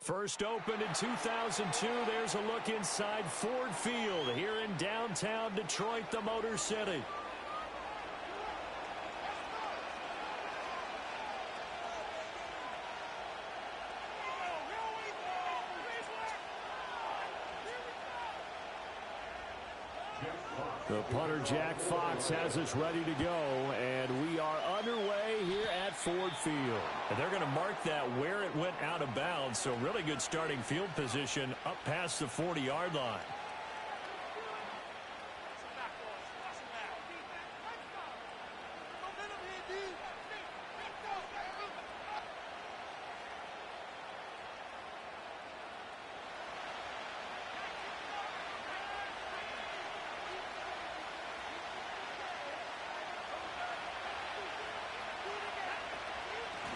First opened in 2002. There's a look inside Ford Field here in downtown Detroit, the Motor City. The punter, Jack Fox, has us ready to go, and we are underway here at Ford Field. And they're going to mark that where it went out of bounds, so really good starting field position up past the 40-yard line.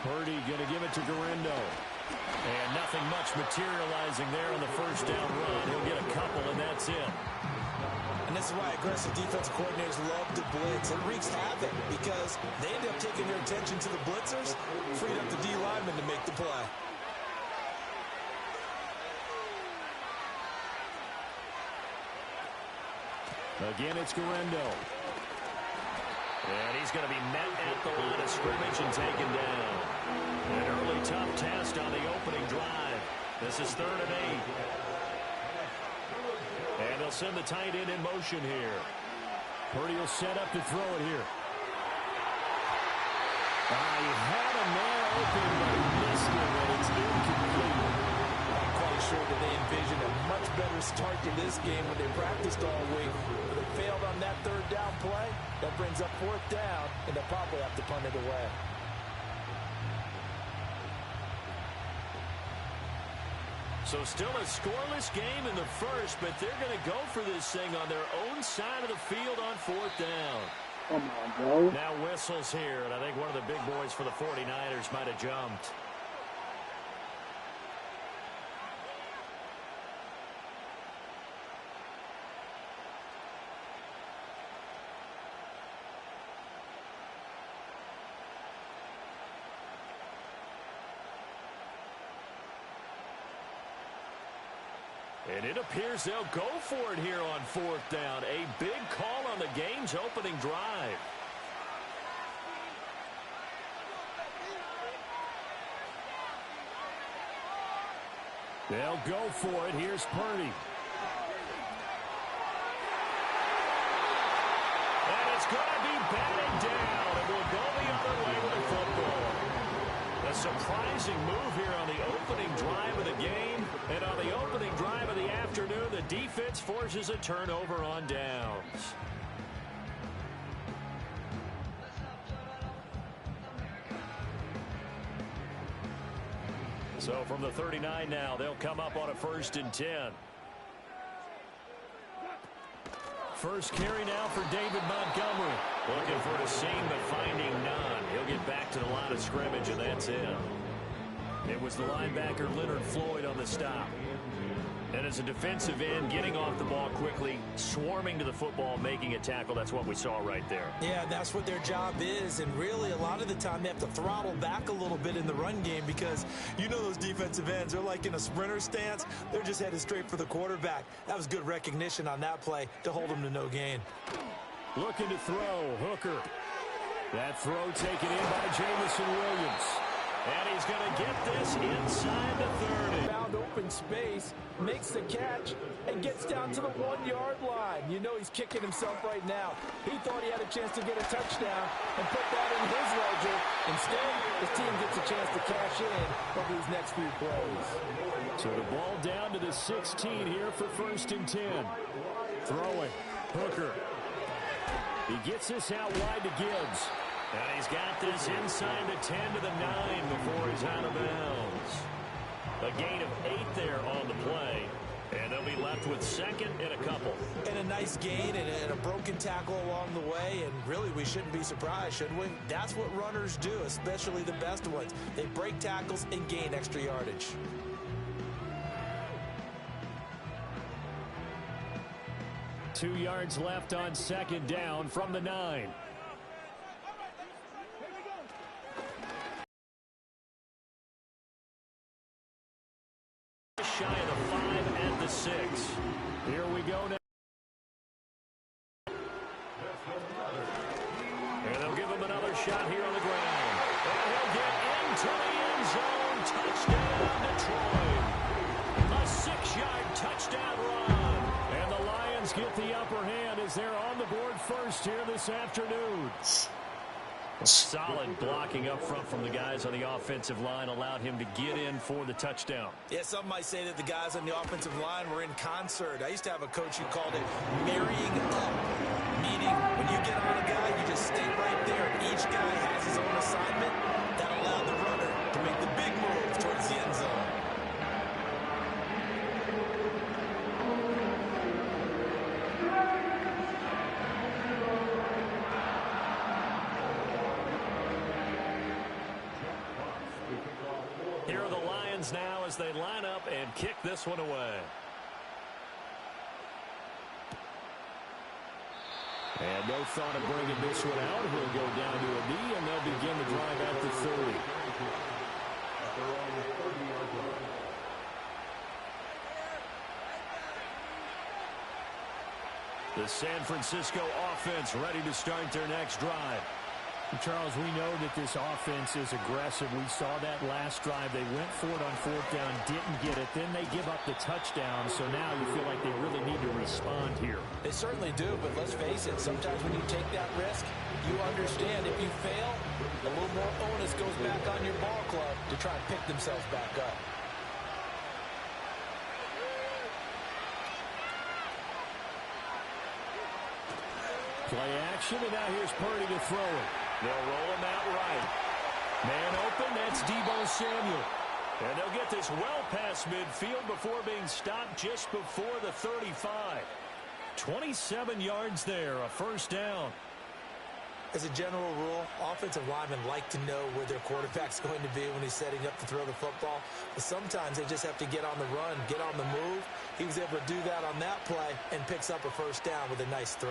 Purdy going to give it to Guerrero. And nothing much materializing there on the first down run. He'll get a couple, and that's it. And this is why aggressive defensive coordinators love to blitz. It wreaks havoc because they end up taking their attention to the blitzers, freed up the D lineman to make the play. Again, it's Guerrero. And he's going to be met at the line of scrimmage and taken down. An early tough test on the opening drive. This is 3rd and 8. And they'll send the tight end in motion here. Purdy will set up to throw it here. He had a man open, but he missed it, and it's incomplete. I'm quite sure that they envisioned a much better start to this game when they practiced all week. But they failed on that 3rd down play. That brings up 4th down, and they'll probably have to punt it away. So still a scoreless game in the first, but they're going to go for this thing on their own side of the field on 4th down. Come on, bro. Now whistles here, and I think one of the big boys for the 49ers might have jumped. And it appears they'll go for it here on 4th down. A big call on the game's opening drive. They'll go for it. Here's Purdy. And it's going to be batted down. It will go the other way with the football. A surprising move here on the opening drive of the game. And on the opening drive of the afternoon, the defense forces a turnover on downs. So from the 39 now, they'll come up on a 1st and 10. First carry now for David Montgomery. Looking for a seam, but finding none. He'll get back to the line of scrimmage, and that's it. It was the linebacker Leonard Floyd on the stop. And as a defensive end, getting off the ball quickly, swarming to the football, making a tackle. That's what we saw right there. Yeah, that's what their job is. And really, a lot of the time, they have to throttle back a little bit in the run game because you know those defensive ends, they're like in a sprinter stance. They're just headed straight for the quarterback. That was good recognition on that play to hold them to no gain. Looking to throw, Hooker. That throw taken in by Jamison Williams. And he's going to get this inside the 30. Found open space, makes the catch, and gets down to the 1-yard line. You know he's kicking himself right now. He thought he had a chance to get a touchdown and put that in his ledger. Instead, his team gets a chance to cash in over these next few plays. So the ball down to the 16 here for 1st and 10. Throwing, Hooker. He gets this out wide to Gibbs. And he's got this inside the 10 to the 9 before he's out of bounds. A gain of 8 there on the play. And they'll be left with 2nd and a couple. And a nice gain and a broken tackle along the way. And really, we shouldn't be surprised, should we? That's what runners do, especially the best ones. They break tackles and gain extra yardage. 2 yards left on second down from the 9. Shy of the 5 and the 6. Here we go now. And they'll give him another shot here on the ground. And he'll get into the end zone. Touchdown, Detroit. A 6-yard touchdown run. And the Lions get the upper hand as they're on the board first here this afternoon. Solid blocking up front from the guys on the offensive line allowed him to get in for the touchdown. Yeah, some might say that the guys on the offensive line were in concert. I used to have a coach who called it marrying up, meaning when you get on a guy, you just stay right there. Each guy has his own assignment. That allowed the runner to make the big move towards the end zone. Here are the Lions now as they line up and kick this one away. And no thought of bringing this one out. He'll go down to a knee, and they'll begin the drive at the 30. The San Francisco offense ready to start their next drive. Charles, we know that this offense is aggressive. We saw that last drive. They went for it on 4th down, didn't get it. Then they give up the touchdown. So now you feel like they really need to respond here. They certainly do, but let's face it. Sometimes when you take that risk, you understand if you fail, a little more onus goes back on your ball club to try and pick themselves back up. Play action, and now here's Purdy to throw it. They'll roll him out right. Man open, that's Deebo Samuel. And they'll get this well past midfield before being stopped just before the 35. 27 yards there, a first down. As a general rule, offensive linemen like to know where their quarterback's going to be when he's setting up to throw the football. But sometimes they just have to get on the run, get on the move. He was able to do that on that play and picks up a first down with a nice throw.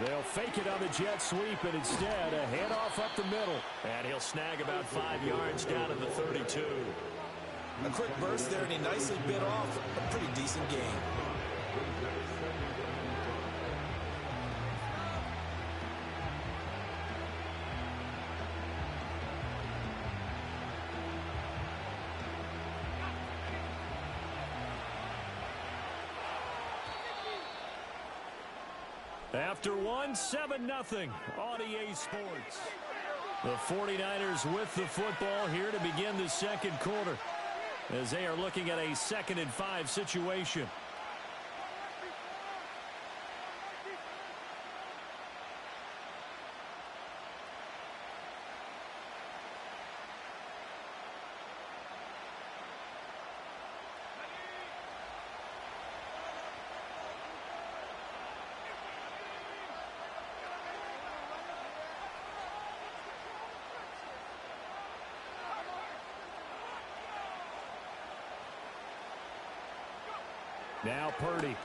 They'll fake it on the jet sweep, and instead a handoff up the middle. And he'll snag about 5 yards down at the 32. A quick burst there, and he nicely bit off a pretty decent gain. After 7-0 on EA Sports. The 49ers with the football here to begin the second quarter as they are looking at a 2nd and 5 situation. Now Purdy.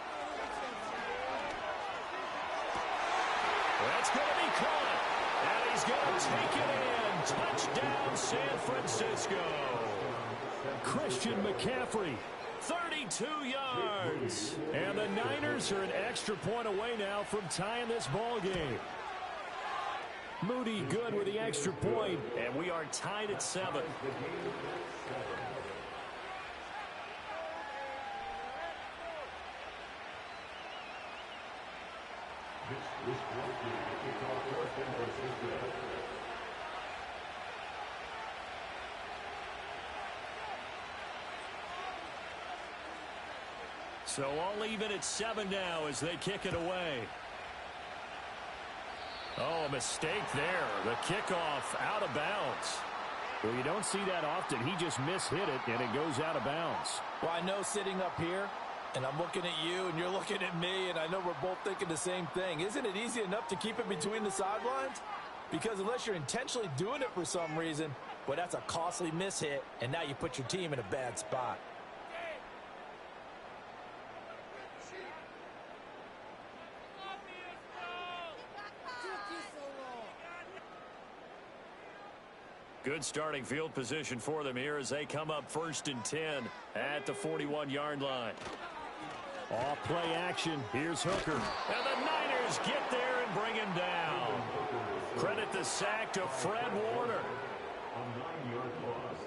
That's going to be caught. And he's going to take it in. Touchdown, San Francisco. Christian McCaffrey, 32 yards. And the Niners are an extra point away now from tying this ball game. Moody good with the extra point, and we are tied at 7. So all even at 7 now as they kick it away. Oh, a mistake there. The kickoff out of bounds. Well, you don't see that often. He just mishit it, and it goes out of bounds. Well, I know sitting up here, and I'm looking at you, and you're looking at me, and I know we're both thinking the same thing. Isn't it easy enough to keep it between the sidelines? Because unless you're intentionally doing it for some reason, well, that's a costly miss hit, and now you put your team in a bad spot. Good starting field position for them here as they come up 1st and 10 at the 41-yard line. Off play action. Here's Hooker. And the Niners get there and bring him down. Credit the sack to Fred Warner. A 9-yard loss.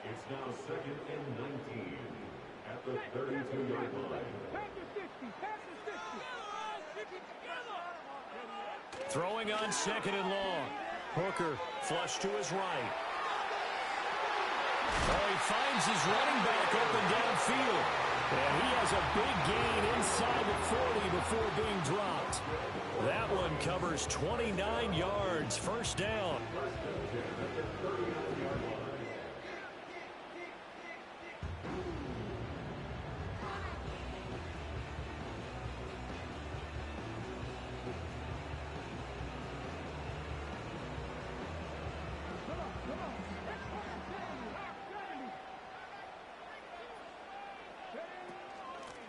It's now 2nd and 19 at the 32-yard line. Throwing on 2nd and long. Hooker flush to his right. Oh, he finds his running back open downfield. And he has a big gain inside the 40 before being dropped. That one covers 29 yards. 1st down.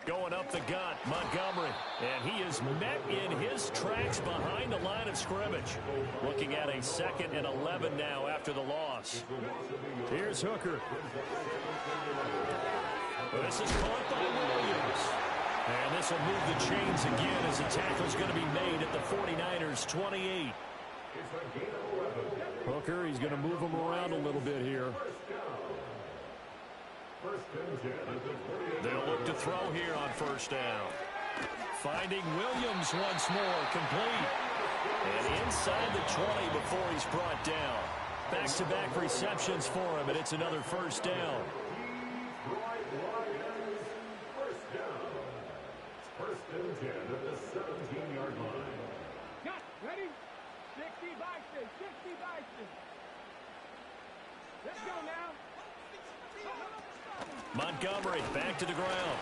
Going up the gut, Montgomery. And he is met in his tracks behind the line of scrimmage. Looking at a 2nd and 11 now after the loss. Here's Hooker. This is caught by Williams. And this will move the chains again as the tackle's going to be made at the 49ers 28. Hooker, he's going to move him around a little bit here. They'll look to throw here on 1st down. Finding Williams once more, complete. And inside the 20 before he's brought down. Back-to-back receptions for him, and it's another 1st down. 1st and 10 at the 17-yard line. Ready? 60 Bison, 60 Bison. Let's go now. Montgomery back to the ground.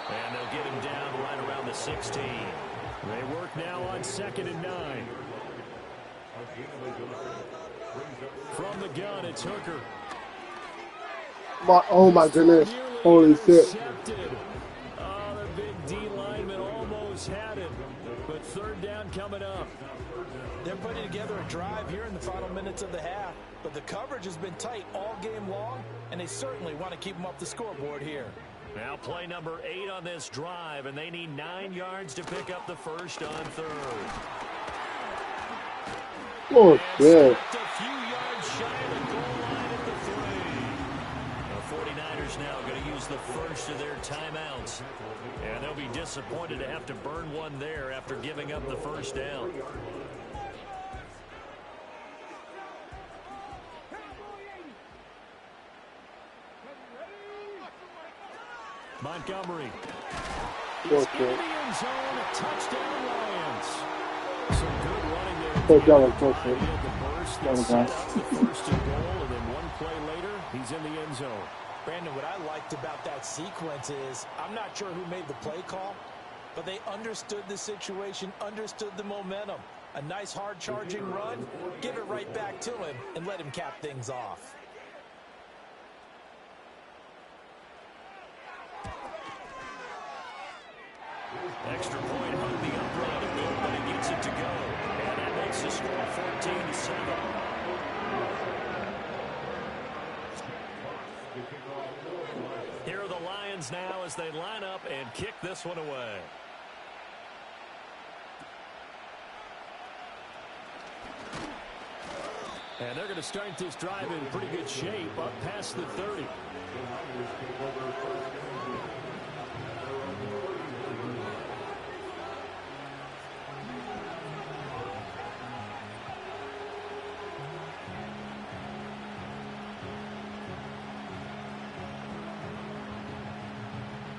And they'll get him down right around the 16. They work now on 2nd and 9. From the gun, it's Hooker. Oh my goodness. Holy shit. Oh, the big D lineman almost had it. But 3rd down coming up. They're putting together a drive here in the final minutes of the half, but the coverage has been tight all game long, and they certainly want to keep them up the scoreboard here. Now play number 8 on this drive, and they need 9 yards to pick up the 1st on 3rd. Oh, yeah. A few yards shy of the goal line at the 3. The 49ers now going to use the first of their timeouts, and they'll be disappointed to have to burn one there after giving up the 1st down. Montgomery. Okay. In the end zone, touchdown Lions. Some good running there. First down, He had the burst that set up the 1st and goal, and then one play later, he's in the end zone. Brandon, what I liked about that sequence is, I'm not sure who made the play call, but they understood the situation, understood the momentum. A nice hard-charging run, give it right back to him, and let him cap things off. Extra point hung the upright, and nobody gets it to go. And that makes the score 14-7. Here are the Lions now as they line up and kick this one away. And they're going to start this drive in pretty good shape up past the 30.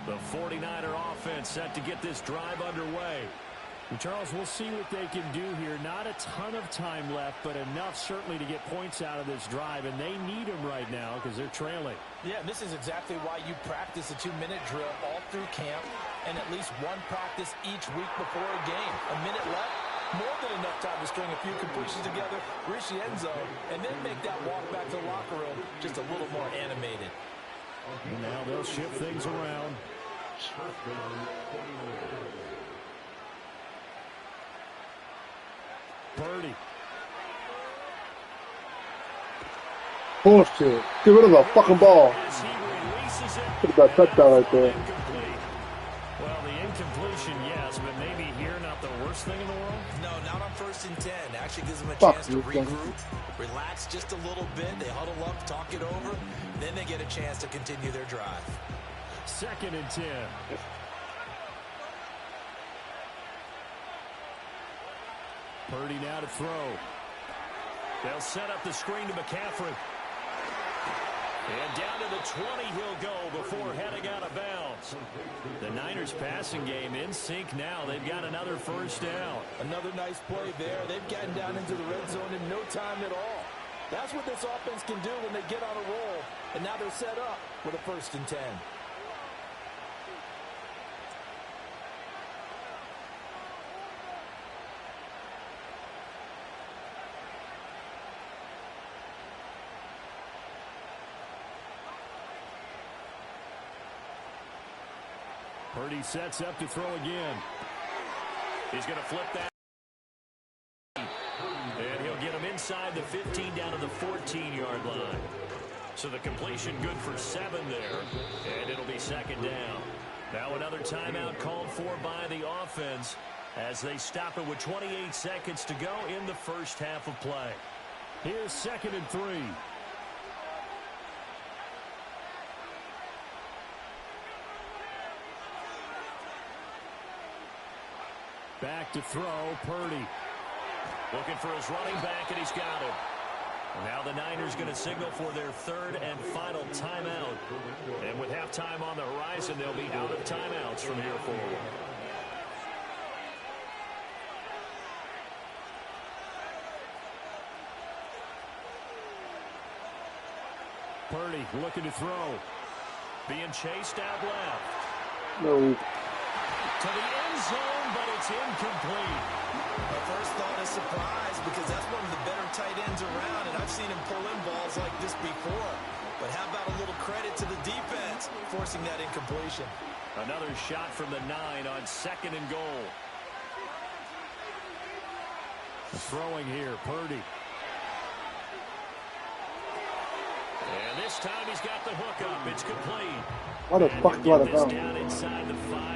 The 49er offense set to get this drive underway. And Charles, we'll see what they can do here. Not a ton of time left, but enough certainly to get points out of this drive, and they need them right now because they're trailing. Yeah, this is exactly why you practice a 2-minute drill all through camp and at least one practice each week before a game. A minute left, More than enough time to string a few completions together, reach the end zone, and then make that walk back to the locker room just a little more animated. And now they'll shift things around. Purdy. Bullshit. Get rid of the fucking ball. Put that touchdown right there. Well, the incompletion, yes, but maybe here not the worst thing in the world? No, not on 1st and 10. Actually gives them a Fuck chance to you, regroup, relax just a little bit. They huddle up, talk it over, then they get a chance to continue their drive. 2nd and 10. Purdy now to throw. They'll set up the screen to McCaffrey. And down to the 20 he'll go before heading out of bounds. The Niners passing game in sync now. They've got another first down. Another nice play there. They've gotten down into the red zone in no time at all. That's what this offense can do when they get on a roll. And now they're set up with a 1st and 10. Purdy sets up to throw again. He's going to flip that. And he'll get him inside the 15 down to the 14-yard line. So the completion good for 7 there. And it'll be 2nd down. Now another timeout called for by the offense as they stop it with 28 seconds to go in the first half of play. Here's 2nd and 3. Back to throw, Purdy. Looking for his running back, and he's got him. Now the Niners going to signal for their 3rd and final timeout. And with halftime on the horizon, they'll be out of timeouts from here forward. Purdy looking to throw. Being chased out left. No. To the end zone, but it's incomplete. My first thought is surprise because that's one of the better tight ends around, and I've seen him pull in balls like this before. But how about a little credit to the defense forcing that incompletion? Another shot from the 9 on 2nd and goal. Throwing here, Purdy. And this time he's got the hook up. It's complete. Why the fuck do I have bounds?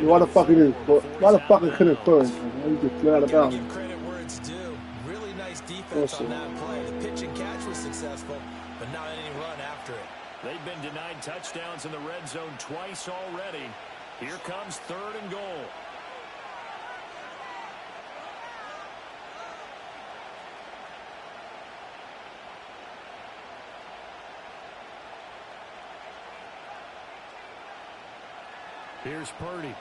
Why the fuck it is? Why the fuck it couldn't turn? You just fly out of bounds. Give credit where it's due. Really nice defense on that play. The pitch and catch was successful, but not any run after it. They've been denied touchdowns in the red zone twice already. Here comes 3rd and goal. Here's Purdy.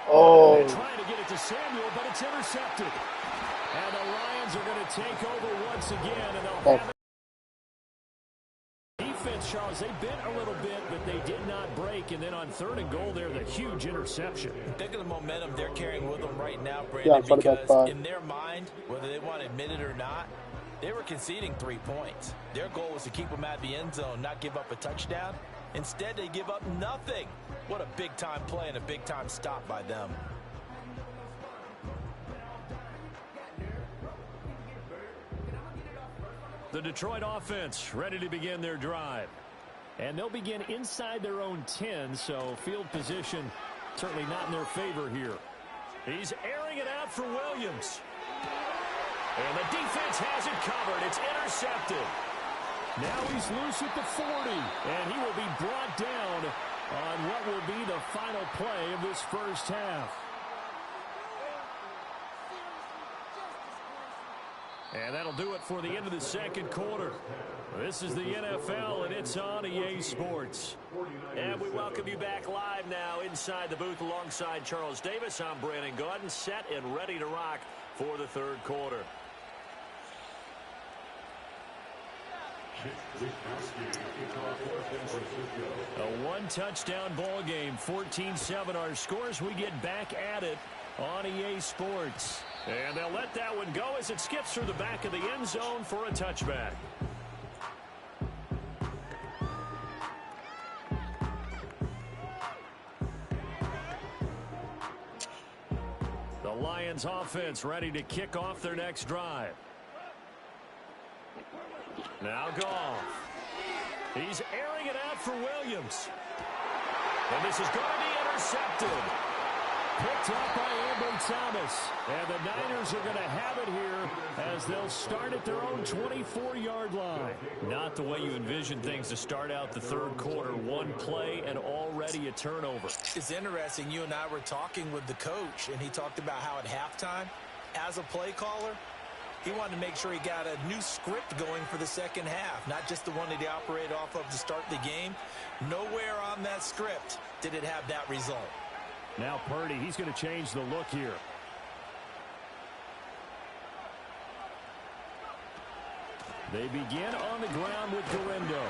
Oh. They're trying to get it to Samuel, but it's intercepted. And the Lions are going to take over once again, and they'll have it. Defense, Charles, they bent a little bit, but they did not break. And then on 3rd and goal, there's a huge interception. Think of the momentum they're carrying with them right now, Brandon, because in their mind, whether they want to admit it or not, they were conceding 3 points. Their goal was to keep them at the end zone, not give up a touchdown. Instead, they give up nothing. What a big-time play and a big-time stop by them. The Detroit offense ready to begin their drive. And they'll begin inside their own 10, so field position certainly not in their favor here. He's airing it out for Williams. And the defense has it covered. It's intercepted. Now he's loose at the 40, and he will be brought down on what will be the final play of this first half. And that'll do it for the end of the second quarter. This is the NFL, and it's on EA Sports. And we welcome you back live now inside the booth alongside Charles Davis. I'm Brandon Gaudin, set and ready to rock for the third quarter. A one-touchdown ball game, 14-7 our scores. We get back at it on EA Sports. And they'll let that one go as it skips through the back of the end zone for a touchback. The Lions offense ready to kick off their next drive. Now Goff. He's airing it out for Williams. And this is going to be intercepted. Picked up by Amber Thomas. And the Niners are going to have it here as they'll start at their own 24-yard line. Not the way you envision things to start out the third quarter. One play and already a turnover. It's interesting. You and I were talking with the coach, and he talked about how at halftime, as a play caller, he wanted to make sure he got a new script going for the second half, not just the one that he operated off of to start the game. Nowhere on that script did it have that result. Now Purdy, he's going to change the look here. They begin on the ground with Guerendo.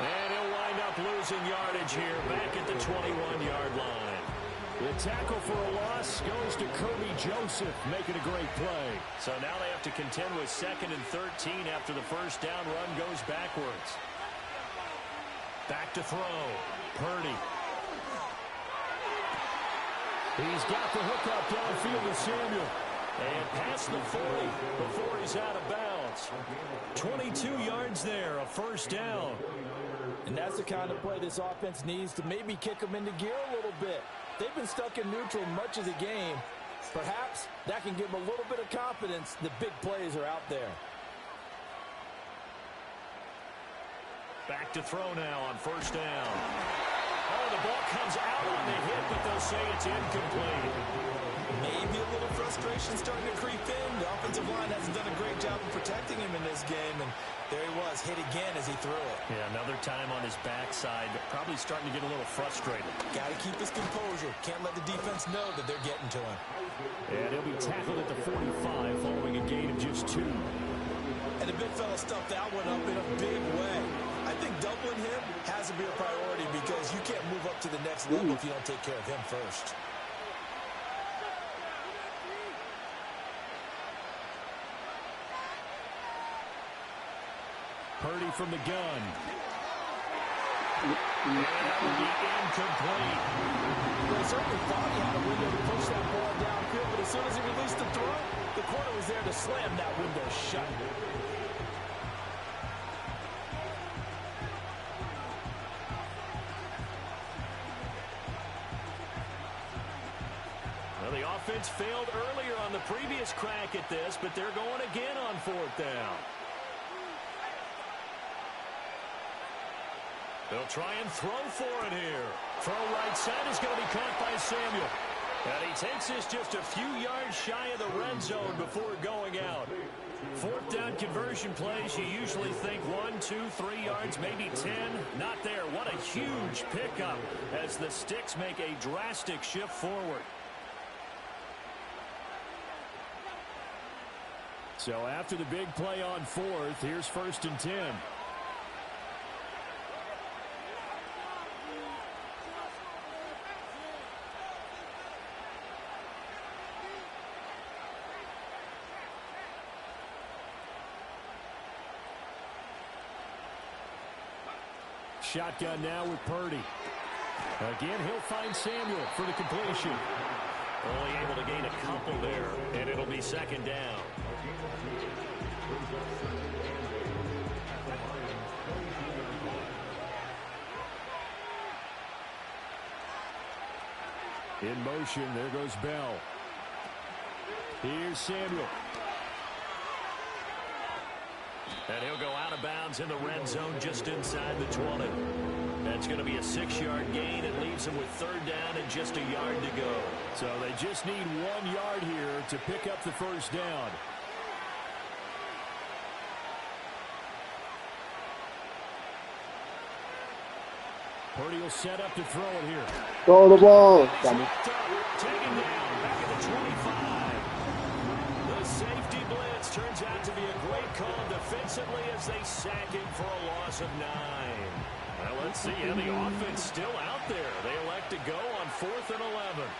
And he'll wind up losing yardage here back at the 21-yard line. The tackle for a loss goes to Kirby Joseph, making a great play. So now they have to contend with 2nd and 13 after the first down run goes backwards. Back to throw. Purdy. He's got the hookup downfield to Samuel. And past the 40 before he's out of bounds. 22 yards there, a first down. And that's the kind of play this offense needs to maybe kick them into gear a little bit. They've been stuck in neutral much of the game. Perhaps that can give them a little bit of confidence that big plays are out there. Back to throw now on first down. Oh, the ball comes out on the hit, but they'll say it's incomplete. Maybe a little frustration starting to creep in. The offensive line hasn't done a great job of protecting him in this game, and there he was, hit again as he threw it. Yeah, another time on his backside, probably starting to get a little frustrated. Got to keep his composure. Can't let the defense know that they're getting to him. And he'll be tackled at the 45 following a gain of just 2. And the big fella stuffed that one up in a big way. I think doubling him has to be a priority because you can't move up to the next level if you don't take care of him first. Purdy from the gun. And that will be incomplete. Well, he certainly thought he had a window to push that ball downfield, but as soon as he released the throw, the corner was there to slam that window shut. Well, the offense failed earlier on the previous crack at this, but they're going again on 4th down. They'll try and throw for it here. Throw right side is going to be caught by Samuel. And he takes this just a few yards shy of the red zone before going out. 4th down conversion plays, you usually think 1, 2, 3 yards, maybe 10. Not there. What a huge pickup as the Sticks make a drastic shift forward. So after the big play on 4th, here's 1st and 10. Shotgun now with Purdy. Again, he'll find Samuel for the completion. Only able to gain a couple there, and it'll be 2nd down. In motion, there goes Bell. Here's Samuel. And he'll go out of bounds in the red zone just inside the 20. That's going to be a 6-yard gain. It leaves them with 3rd down and just a yard to go. So they just need 1 yard here to pick up the first down. Purdy will set up to throw it here. Throw the ball. Taken down back at the 25. The safety blitz turns out to be a great call defensively as they sack him for a loss of 9. Well, let's see. Yeah, the offense still out there. They elect to go on 4th and 11.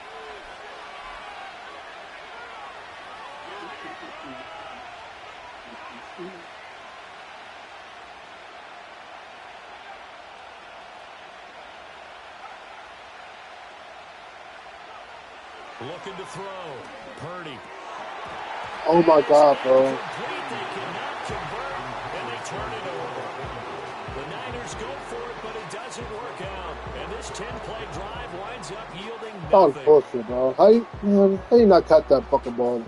Looking to throw. Purdy. Oh my God, bro. They cannot convert, and they turn it over. The Niners go for it, but it doesn't work out. And this 10-play drive winds up yielding That was nothing. bullshit, bro. How you not catch that fucking ball?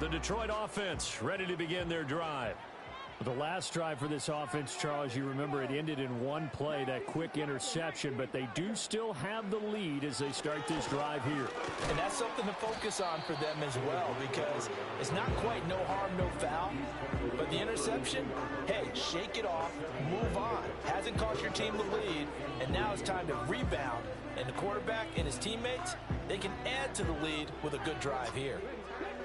The Detroit offense ready to begin their drive. The last drive for this offense, Charles, you remember it ended in one play, that quick interception, but they do still have the lead as they start this drive here. And that's something to focus on for them as well, because it's not quite no harm, no foul. But the interception, hey, shake it off, move on. Hasn't cost your team the lead, and now it's time to rebound. And the quarterback and his teammates, they can add to the lead with a good drive here.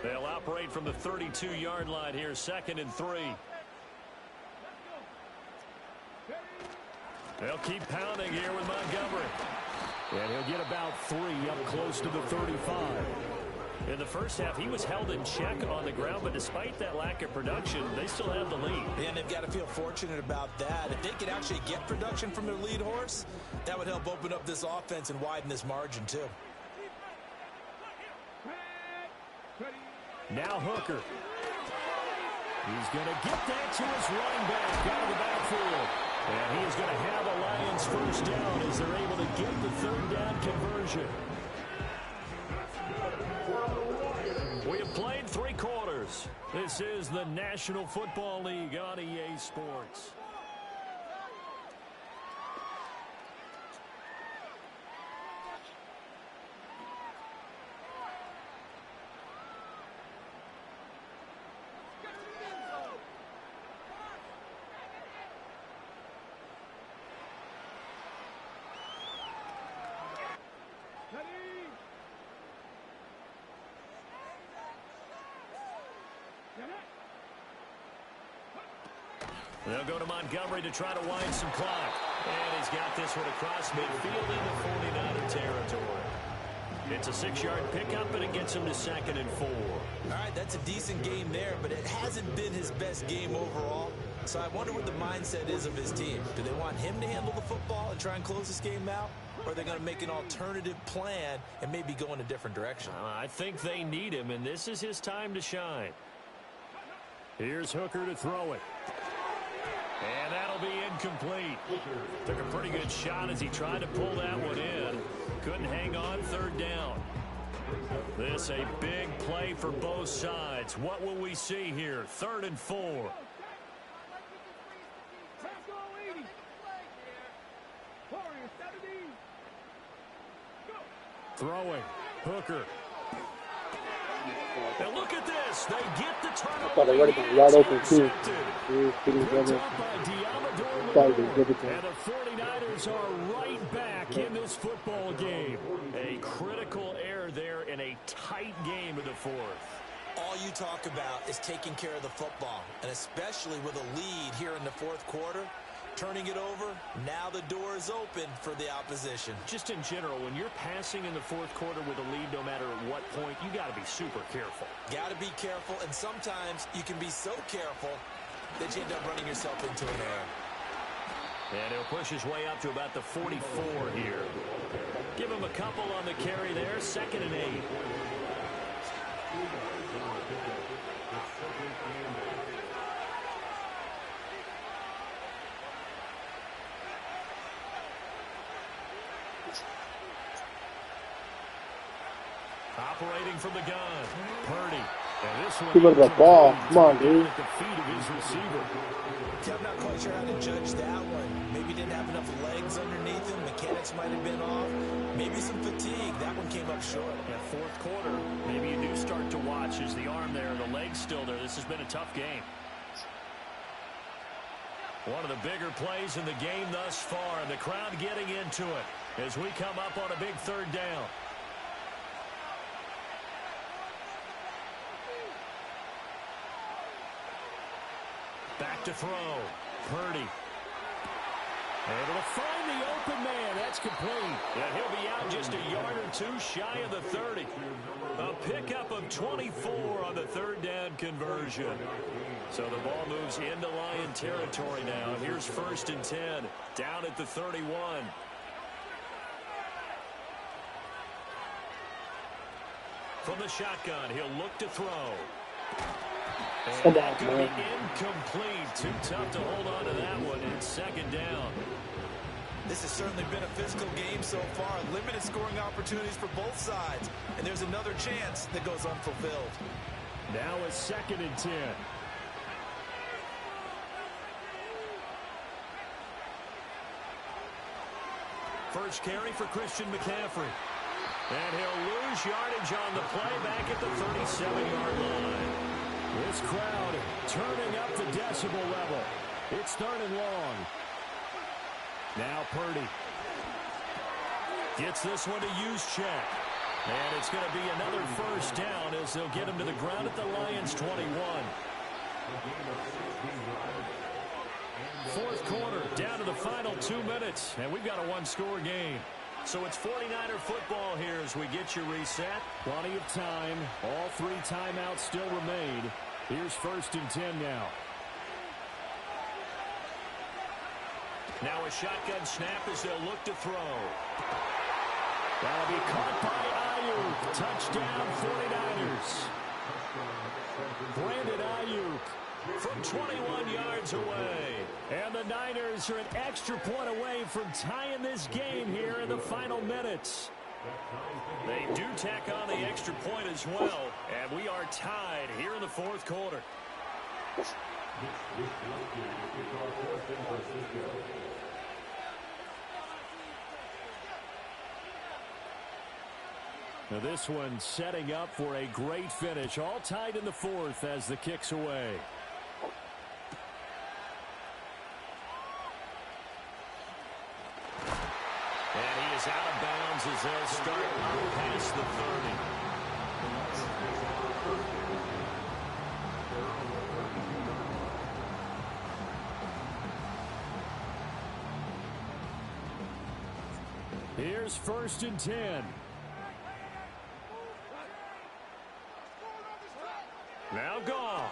They'll operate from the 32-yard line here, 2nd and 3. They'll keep pounding here with Montgomery. And he'll get about 3 up close to the 35. In the first half, he was held in check on the ground, but despite that lack of production, they still have the lead. And they've got to feel fortunate about that. If they could actually get production from their lead horse, that would help open up this offense and widen this margin too. Now Hooker. He's going to get that to his running back out of the backfield. And he is going to have a Lions first down as they're able to get the 3rd down conversion. We have played 3 quarters. This is the National Football League on EA Sports. They'll go to Montgomery to try to wind some clock. And he's got this one across midfield into 49er territory. It's a 6-yard pickup, and it gets him to 2nd and 4. All right, that's a decent game there, but it hasn't been his best game overall. So I wonder what the mindset is of his team. Do they want him to handle the football and try and close this game out? Or are they going to make an alternative plan and maybe go in a different direction? I think they need him, and this is his time to shine. Here's Hooker to throw it. And that'll be incomplete. Took a pretty good shot as he tried to pull that one in. Couldn't hang on, 3rd down. This a big play for both sides. What will we see here? 3rd and 4. Throwing. Hooker. And look at this. They get the turnover. I thought they already got wide open too. And the 49ers are right back in this football game. A critical error there in a tight game of the 4th. All you talk about is taking care of the football, and especially with a lead here in the 4th quarter. Turning it over, now the door is open for the opposition. Just in general, when you're passing in the 4th quarter with a lead, no matter at what point, you got to be super careful. Got to be careful, and sometimes you can be so careful that you end up running yourself into an error. And he'll push his way up to about the 44 here. Give him a couple on the carry there, 2nd and 8. Operating from the gun, Purdy. And this one, Give it the ball. Come on, dude. at the feet of his receiver. I'm not quite sure how to judge that one. Maybe didn't have enough legs underneath him. Mechanics might have been off. Maybe some fatigue. That one came up short. That 4th quarter, maybe you do start to watch as the arm there, the leg's still there. This has been a tough game. One of the bigger plays in the game thus far, and the crowd getting into it as we come up on a big 3rd down. Back to throw. Purdy. Able to find the open man. That's complete. And he'll be out just a yard or two shy of the 30. A pickup of 24 on the third down conversion. So the ball moves into Lion territory now. Here's 1st and 10. Down at the 31. From the shotgun, he'll look to throw. And that could be incomplete. Too tough to hold on to that one. It's 2nd down. This has certainly been a physical game so far. Limited scoring opportunities for both sides. And there's another chance that goes unfulfilled. Now a 2nd and 10. First carry for Christian McCaffrey. And he'll lose yardage on the play back at the 37-yard line. This crowd turning up the decibel level. It's 3rd and long. Now Purdy gets this one to Juszczyk. And it's going to be another 1st down as they'll get him to the ground at the Lions' 21. 4th quarter, down to the final 2 minutes. And we've got a one-score game. So it's 49er football here as we get you reset. Plenty of time. All 3 timeouts still remain. Here's 1st and 10 now. Now a shotgun snap as they'll look to throw. That'll be caught by Ayuk. Touchdown 49ers. Brandon Ayuk from 21 yards away. And the Niners are an extra point away from tying this game here in the final minutes. They do tack on the extra point as well. And we are tied here in the 4th quarter. Now this one setting up for a great finish. All tied in the 4th as the kick's away. And he is out of bounds as they'll start past the 30. Here's 1st and 10. Now Goff.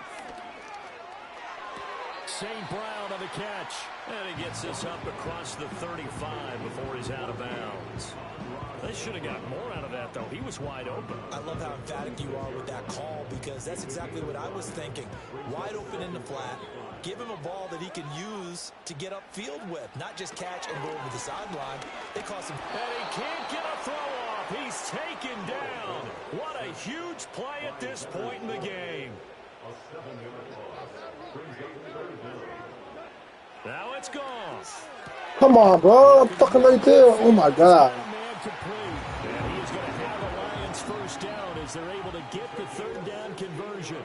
St. Brown on the catch. And he gets this up across the 35 before he's out of bounds. They should have got more out of that, though. He was wide open. I love how emphatic you are with that call because that's exactly what I was thinking. Wide open in the flat. Give him a ball that he can use to get upfield with, not just catch and go over the sideline. They cost him. And he can't get a throw off. He's taken down. What a huge play at this point in the game. Now it's gone. Come on, bro. I'm fucking right there. Oh, my God. And he's going to have the Lions 1st down as they're able to get the 3rd down conversion.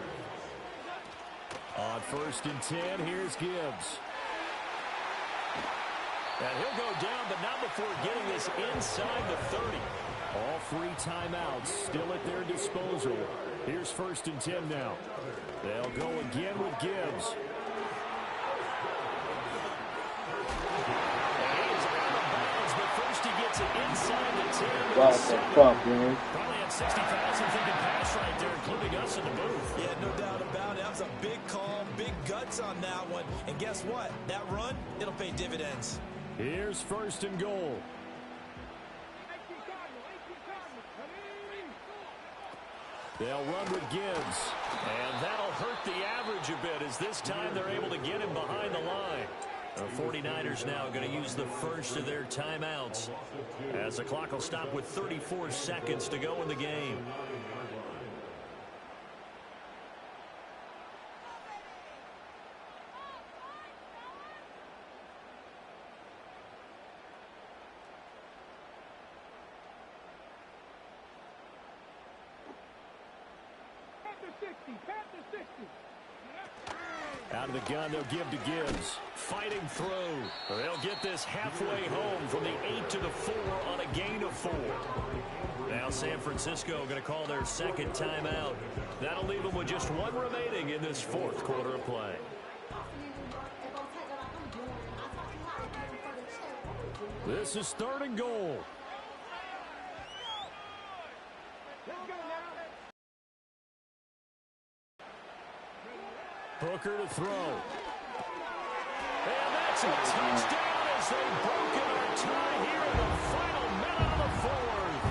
On 1st and 10, here's Gibbs. And he'll go down, but not before getting this inside the 30. All 3 timeouts still at their disposal. Here's 1st and 10 now. They'll go again with Gibbs. And he is out of bounds, but first he gets it inside the 10. What the fuck, man? Probably had 60,000 thinking pass right there, including us in the booth. Yeah, no doubt about it. That was a big call, big guts on that one. And guess what? That run, it'll pay dividends. Here's 1st and goal. They'll run with Gibbs. And that'll hurt the average a bit as this time they're able to get him behind the line. The 49ers now going to use the first of their timeouts as the clock will stop with 34 seconds to go in the game. Out of the gun, they'll give to Gibbs. Fighting through. They'll get this halfway home from the 8 to the 4 on a gain of 4. Now San Francisco going to call their 2nd timeout. That'll leave them with just 1 remaining in this 4th quarter of play. This is 3rd and goal. Booker to throw. And that's a touchdown as they've broken our tie here in the final minute of the 4th.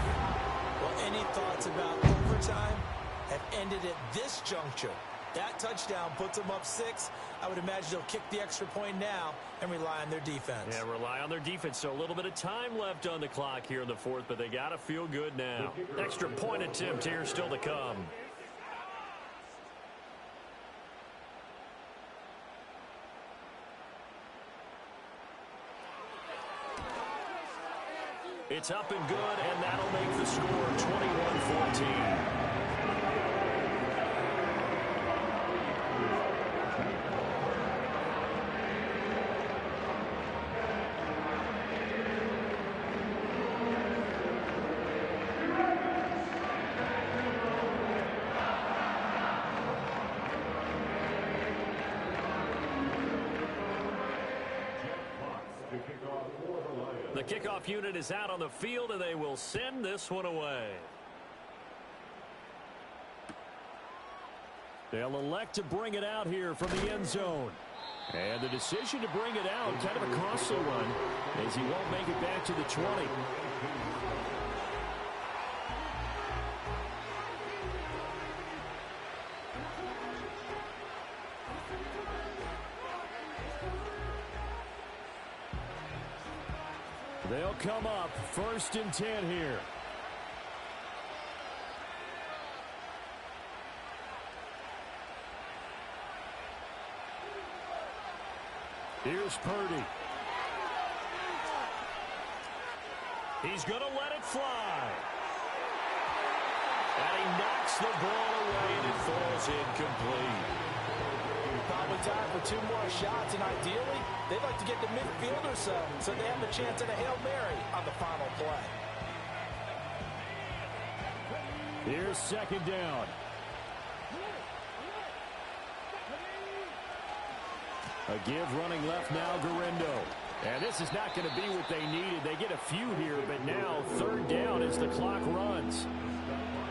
Well, any thoughts about overtime have ended at this juncture. That touchdown puts them up 6. I would imagine they'll kick the extra point now and rely on their defense. Yeah, rely on their defense. So a little bit of time left on the clock here in the 4th, but they got to feel good now. Extra point attempt here still to come. It's up and good, and that'll make the score 21-14. The kickoff unit is out on the field, and they will send this one away. They'll elect to bring it out here from the end zone. And the decision to bring it out, kind of a costly one, as he won't make it back to the 20. They'll come up 1st and 10 here. Here's Purdy. He's going to let it fly. And he knocks the ball away, and it falls incomplete. Probably time for 2 more shots, and ideally, they'd like to get to midfield or so they have a chance at a Hail Mary on the final play. Here's 2nd down. A give running left now, Guerrero. And this is not going to be what they needed. They get a few here, but now 3rd down as the clock runs.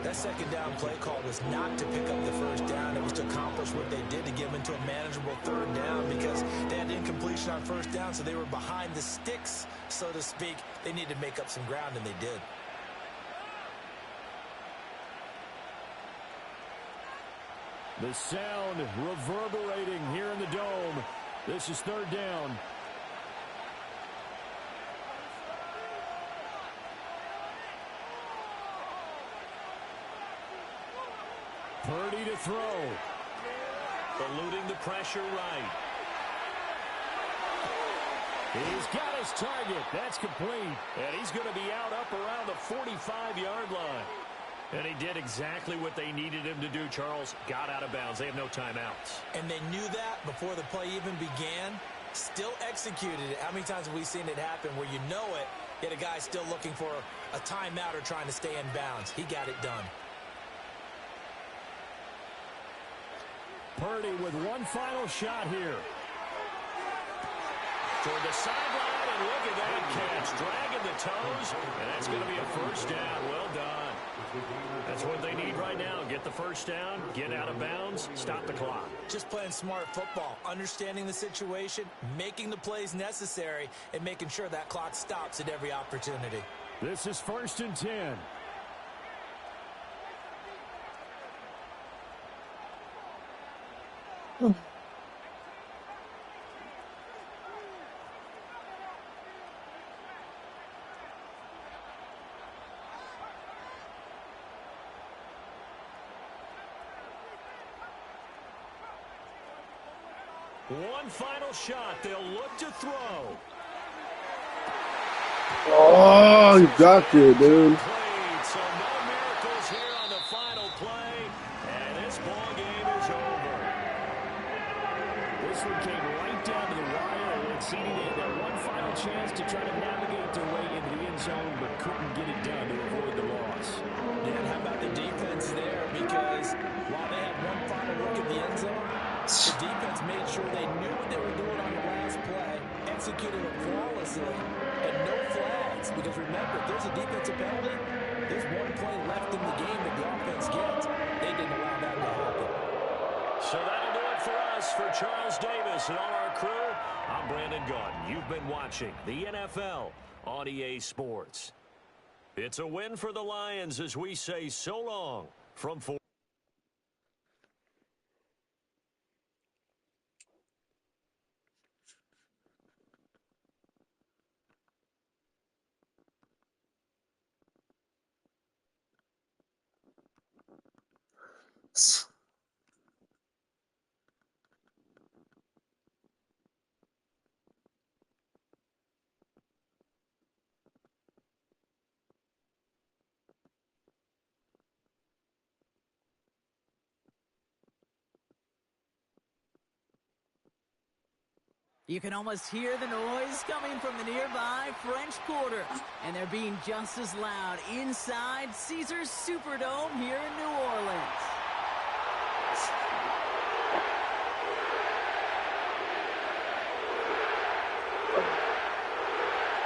That 2nd down play call was not to pick up the 1st down. It was to accomplish what they did, to give into a manageable 3rd down, because they had incompletion on 1st down, so they were behind the sticks, so to speak. They needed to make up some ground, and they did. The sound reverberating here in the dome. This is 3rd down. Purdy to throw. Eluding the pressure right. He's got his target. That's complete. And he's going to be out up around the 45-yard line. And he did exactly what they needed him to do, Charles. Got out of bounds. They have no timeouts. And they knew that before the play even began. Still executed it. How many times have we seen it happen where you know it, yet a guy still looking for a timeout or trying to stay in bounds? He got it done. Purdy with one final shot here. Toward the sideline, and look at that catch. Dragging the toes, and that's going to be a 1st down. Well done. That's what they need right now. Get the 1st down, get out of bounds, stop the clock. Just playing smart football, understanding the situation, making the plays necessary, and making sure that clock stops at every opportunity. This is 1st and 10. One final shot. They'll look to throw. Oh, you got it, dude. So no miracles here on the final play, and this ball game is over. This one came right down to the wire, exceeding that one final chance to try to navigate their way into the end zone, but couldn't get it done to avoid the loss. Yeah, and how about the defense there? Because while they had one final look at the end zone, the defense made sure they knew what they were doing on the last play, executed it flawlessly, and no flags. Because remember, if there's a defensive penalty, there's one play left in the game that the offense gets. They didn't allow that to happen. So that'll do it for us. For Charles Davis and all our crew, I'm Brandon Gaudin. You've been watching the NFL on EA Sports. It's a win for the Lions as we say so long from 4. You can almost hear the noise coming from the nearby French Quarter. And they're being just as loud inside Caesars Superdome here in New Orleans.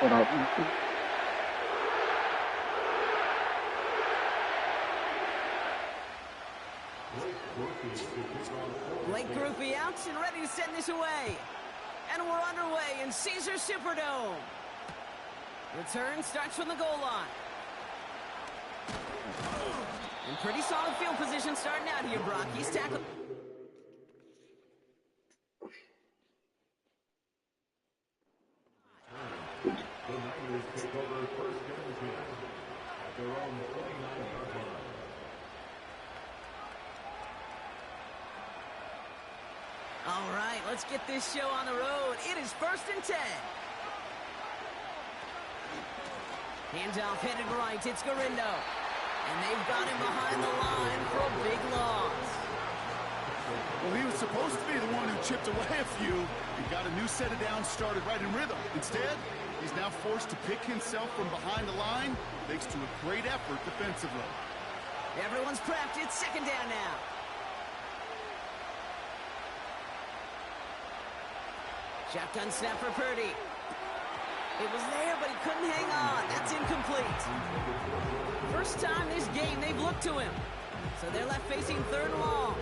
What up? Blake Grupe out and ready to send this away. And we're underway in Caesars Superdome. Return starts from the goal line. And pretty solid field position starting out here, Brock. He's tackled. The Niners take over first and 10 at their own 29-yard line. All right, let's get this show on the road. It is first and 10. Handoff headed right. It's Garindo. And they've got him behind the line for a big loss. Well, he was supposed to be the one who chipped away a few and got a new set of downs started right in rhythm. Instead, he's now forced to pick himself from behind the line thanks to a great effort defensively. Everyone's prepped. It's second down now. Shotgun snap for Purdy. It was there, but he couldn't hang on. That's incomplete. First time this game they've looked to him. So they're left facing third and long.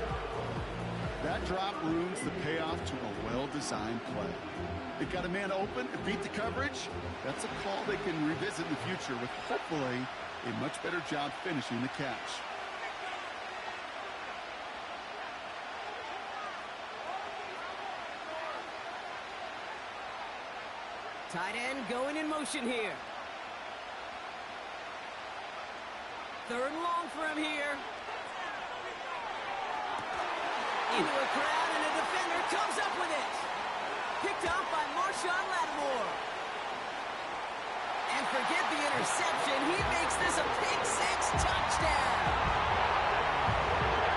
That drop ruins the payoff to a well-designed play. They got a man open and beat the coverage. That's a call they can revisit in the future with hopefully a much better job finishing the catch. Tight end going in motion here. Third and long for him here. Into a crowd, and a defender comes up with it. Picked off by Marshawn Lattimore. And forget the interception. He makes this a pick-6 touchdown.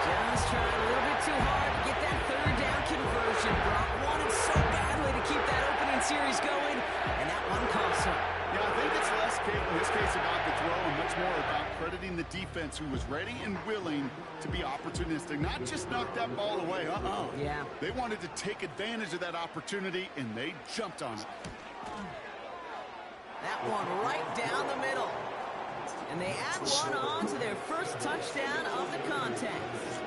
Just trying a little bit too hard to get that third down conversion. Brock wanted so badly to keep that opening series going, and that one cost him. Yeah, I think it's less in this case about the throw and much more about crediting the defense who was ready and willing to be opportunistic. Not just knock that ball away. Yeah. They wanted to take advantage of that opportunity, and they jumped on it. That one right down the middle. And they add one on to their first touchdown of the contest.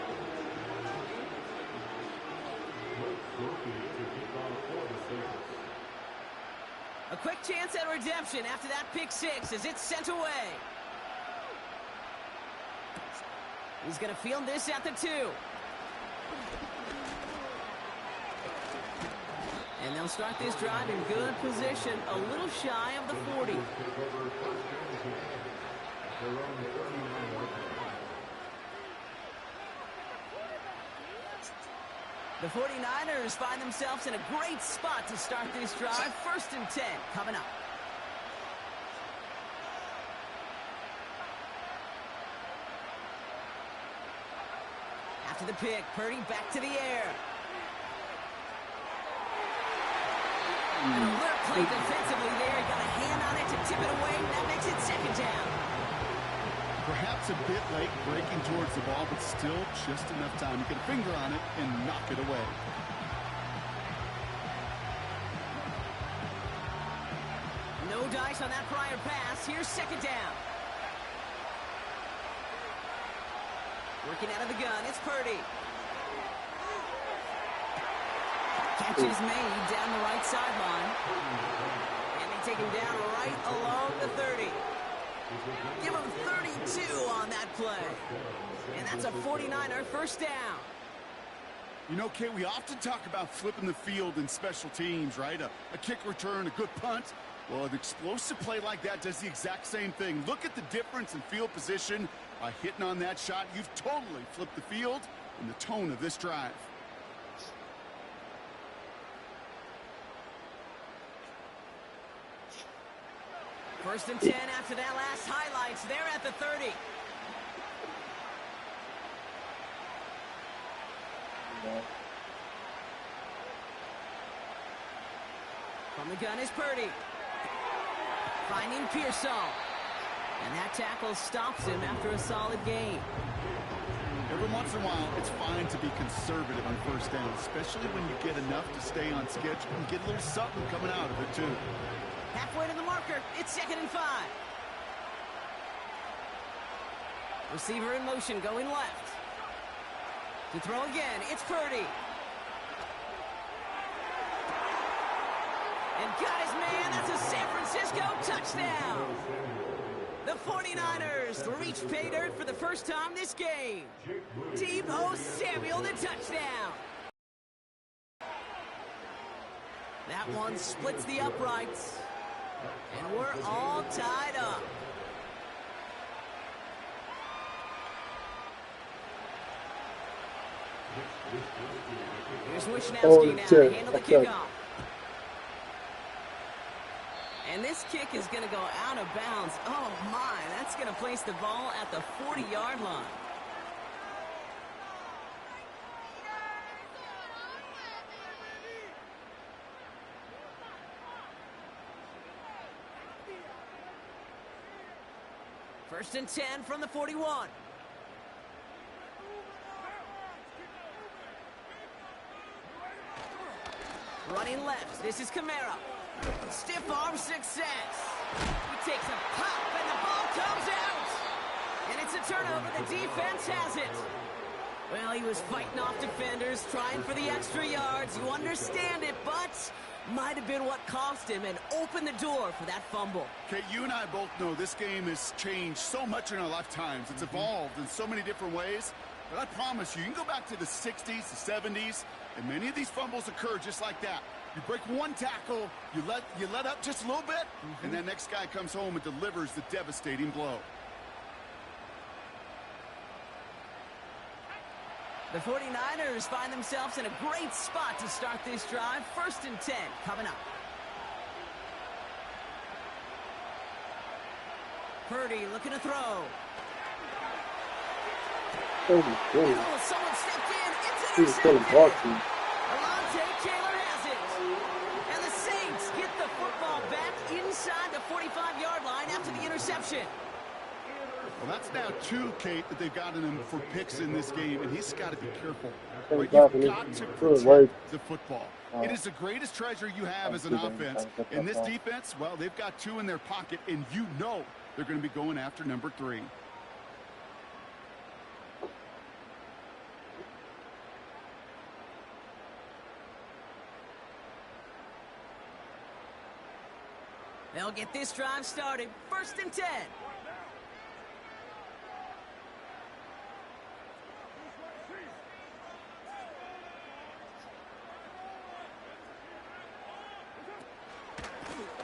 A quick chance at redemption after that pick-6 as it's sent away. He's going to field this at the 2. And they'll start this drive in good position, a little shy of the 40. The 49ers find themselves in a great spot to start this drive. First and 10 coming up. After the pick, Purdy back to the air. And a little play defensively there. He got a hand on it to tip it away, and that makes it second down. Perhaps a bit late breaking towards the ball, but still just enough time to get a finger on it and knock it away. No dice on that prior pass. Here's second down. Working out of the gun, it's Purdy. Catch is made down the right sideline. And they take him down right along the 30. Give him 32 on that play. And that's a 49er first down. You know, Kate, we often talk about flipping the field in special teams, right? A kick return, a good punt. Well, an explosive play like that does the exact same thing. Look at the difference in field position. By hitting on that shot, you've totally flipped the field and the tone of this drive. First and 10 after that last highlights. They're at the 30. From the gun is Purdy. Finding Pearsall. And that tackle stops him after a solid gain. Every once in a while, it's fine to be conservative on first down, especially when you get enough to stay on schedule and get a little something coming out of it, too. Halfway to the marker. It's 2nd and 5. Receiver in motion going left. To throw again, it's Purdy. And got his man. That's a San Francisco touchdown. The 49ers reach pay dirt for the first time this game. Deebo Samuel, the touchdown. That one splits the uprights. And we're all tied up. Here's Wishnowski now to handle the kickoff. And this kick is going to go out of bounds. Oh, my. That's going to place the ball at the 40-yard line. First and 10 from the 41. Running left. This is Kamara. Stiff arm success. He takes a pop and the ball comes out. And it's a turnover. The defense has it. Well, he was fighting off defenders, trying for the extra yards. You understand it, but might have been what cost him and opened the door for that fumble. Okay, you and I both know this game has changed so much in our lifetimes. It's evolved in so many different ways. But I promise you can go back to the 60s, the 70s, and many of these fumbles occur just like that. You break one tackle, you let up just a little bit, and that next guy comes home and delivers the devastating blow. The 49ers find themselves in a great spot to start this drive. First and 10 coming up. Purdy looking to throw. Oh, someone stepped in. It's intercepted. Alontae Taylor has it. And the Saints get the football back inside the 45-yard line after the interception. Well, that's now 2, Kate, that they've gotten him for picks in this game, and he's got to be careful. Right? You've got to protect the football. It is the greatest treasure you have as an offense. And this defense, well, they've got 2 in their pocket, and you know they're going to be going after number 3. They'll get this drive started. First and 10.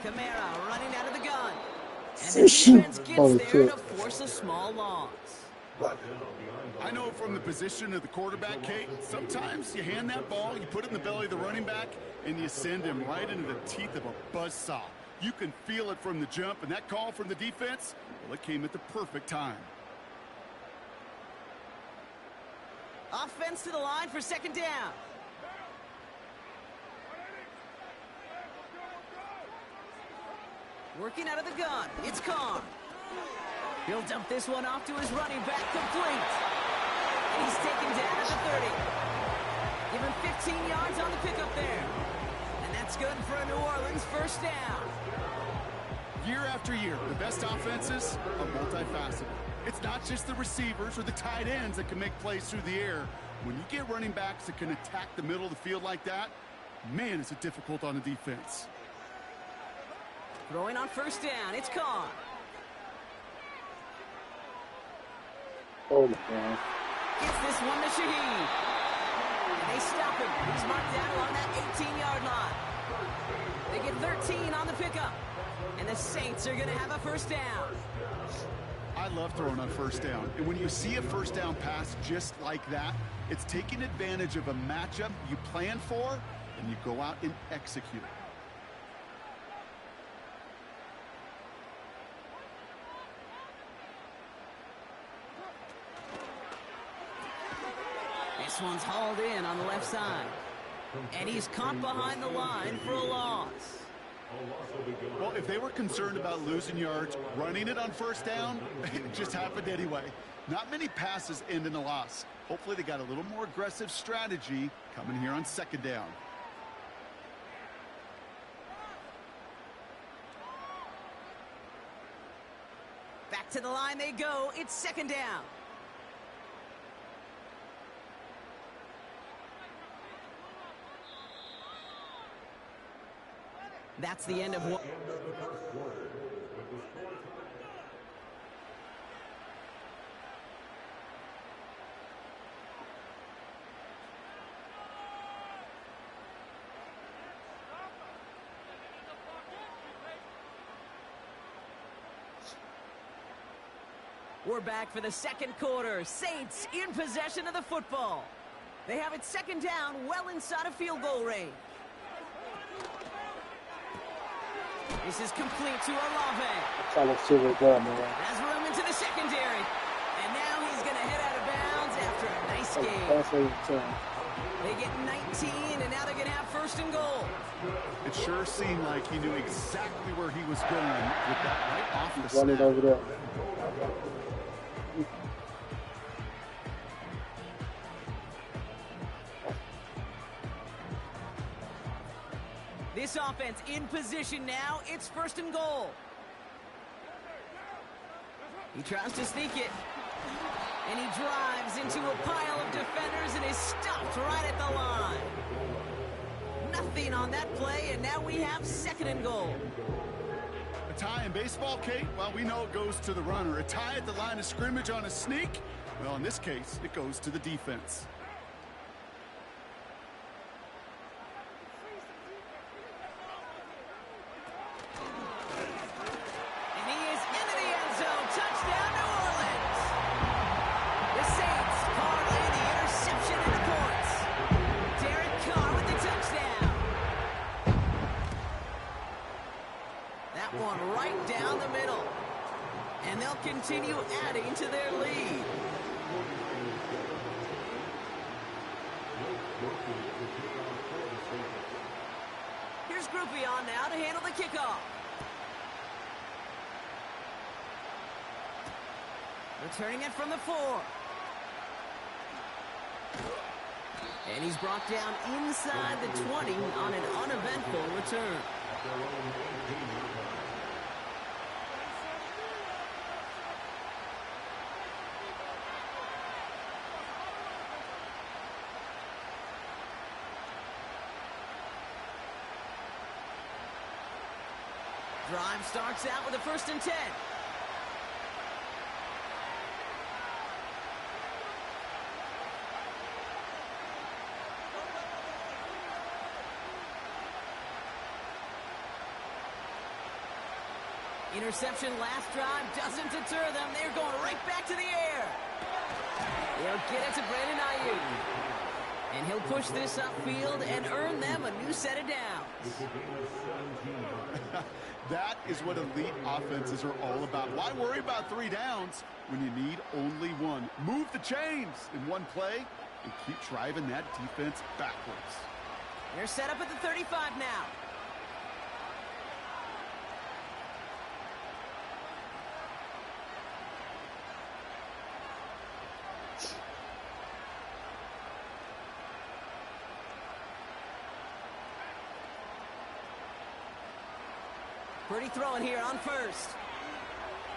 Kamara running out of the gun. And the defense gets there to force a small loss. I know from the position of the quarterback, Kate, sometimes you hand that ball, you put it in the belly of the running back, and you send him right into the teeth of a buzzsaw. You can feel it from the jump, and that call from the defense, well, it came at the perfect time. Offense to the line for second down. Working out of the gun, it's Carr. He'll dump this one off to his running back, complete. And he's taken down at the 30. Give him 15 yards on the pickup there. And that's good for a New Orleans first down. Year after year, the best offenses are multifaceted. It's not just the receivers or the tight ends that can make plays through the air. When you get running backs that can attack the middle of the field like that, man, is it difficult on the defense. Throwing on first down. It's caught. Oh my God. Gets this one to Shaheed. And they stop him. He's marked down along that 18-yard line. They get 13 on the pickup. And the Saints are going to have a first down. I love throwing on first down. And when you see a first down pass just like that, it's taking advantage of a matchup you plan for, and you go out and execute. This one's hauled in on the left side. And he's caught behind the line for a loss. Well, if they were concerned about losing yards, running it on first down, it just happened anyway. Not many passes end in a loss. Hopefully they got a little more aggressive strategy coming here on second down. Back to the line they go. It's second down. That's the end of one. We're back for the second quarter. Saints in possession of the football. They have it second down, well inside of field goal range. This is complete to Olave. Trying to see what done, man. Has room into the secondary. And now he's going to head out of bounds after a nice game. They get 19, and now they're going to have first and goal. It sure seemed like he knew exactly where he was going with that right off the Run it snap. over there. This offense in position now. It's first and goal. He tries to sneak it. And he drives into a pile of defenders and is stopped right at the line. Nothing on that play, and now we have second and goal. A tie in baseball, Kate, well, we know it goes to the runner. A tie at the line of scrimmage on a sneak, well, in this case, it goes to the defense. Continue adding to their lead. Here's Groupie on now to handle the kickoff. Returning it from the 4. And he's brought down inside the 20 on an uneventful return. Drive starts out with a first and 10. Interception last drive doesn't deter them. They're going right back to the air. They'll get it to Brandon Ayuk. And he'll push this upfield and earn them a new set of downs. That is what elite offenses are all about. Why worry about 3 downs when you need only 1? Move the chains in one play and keep driving that defense backwards. They're set up at the 35 now. Purdy throwing here on first.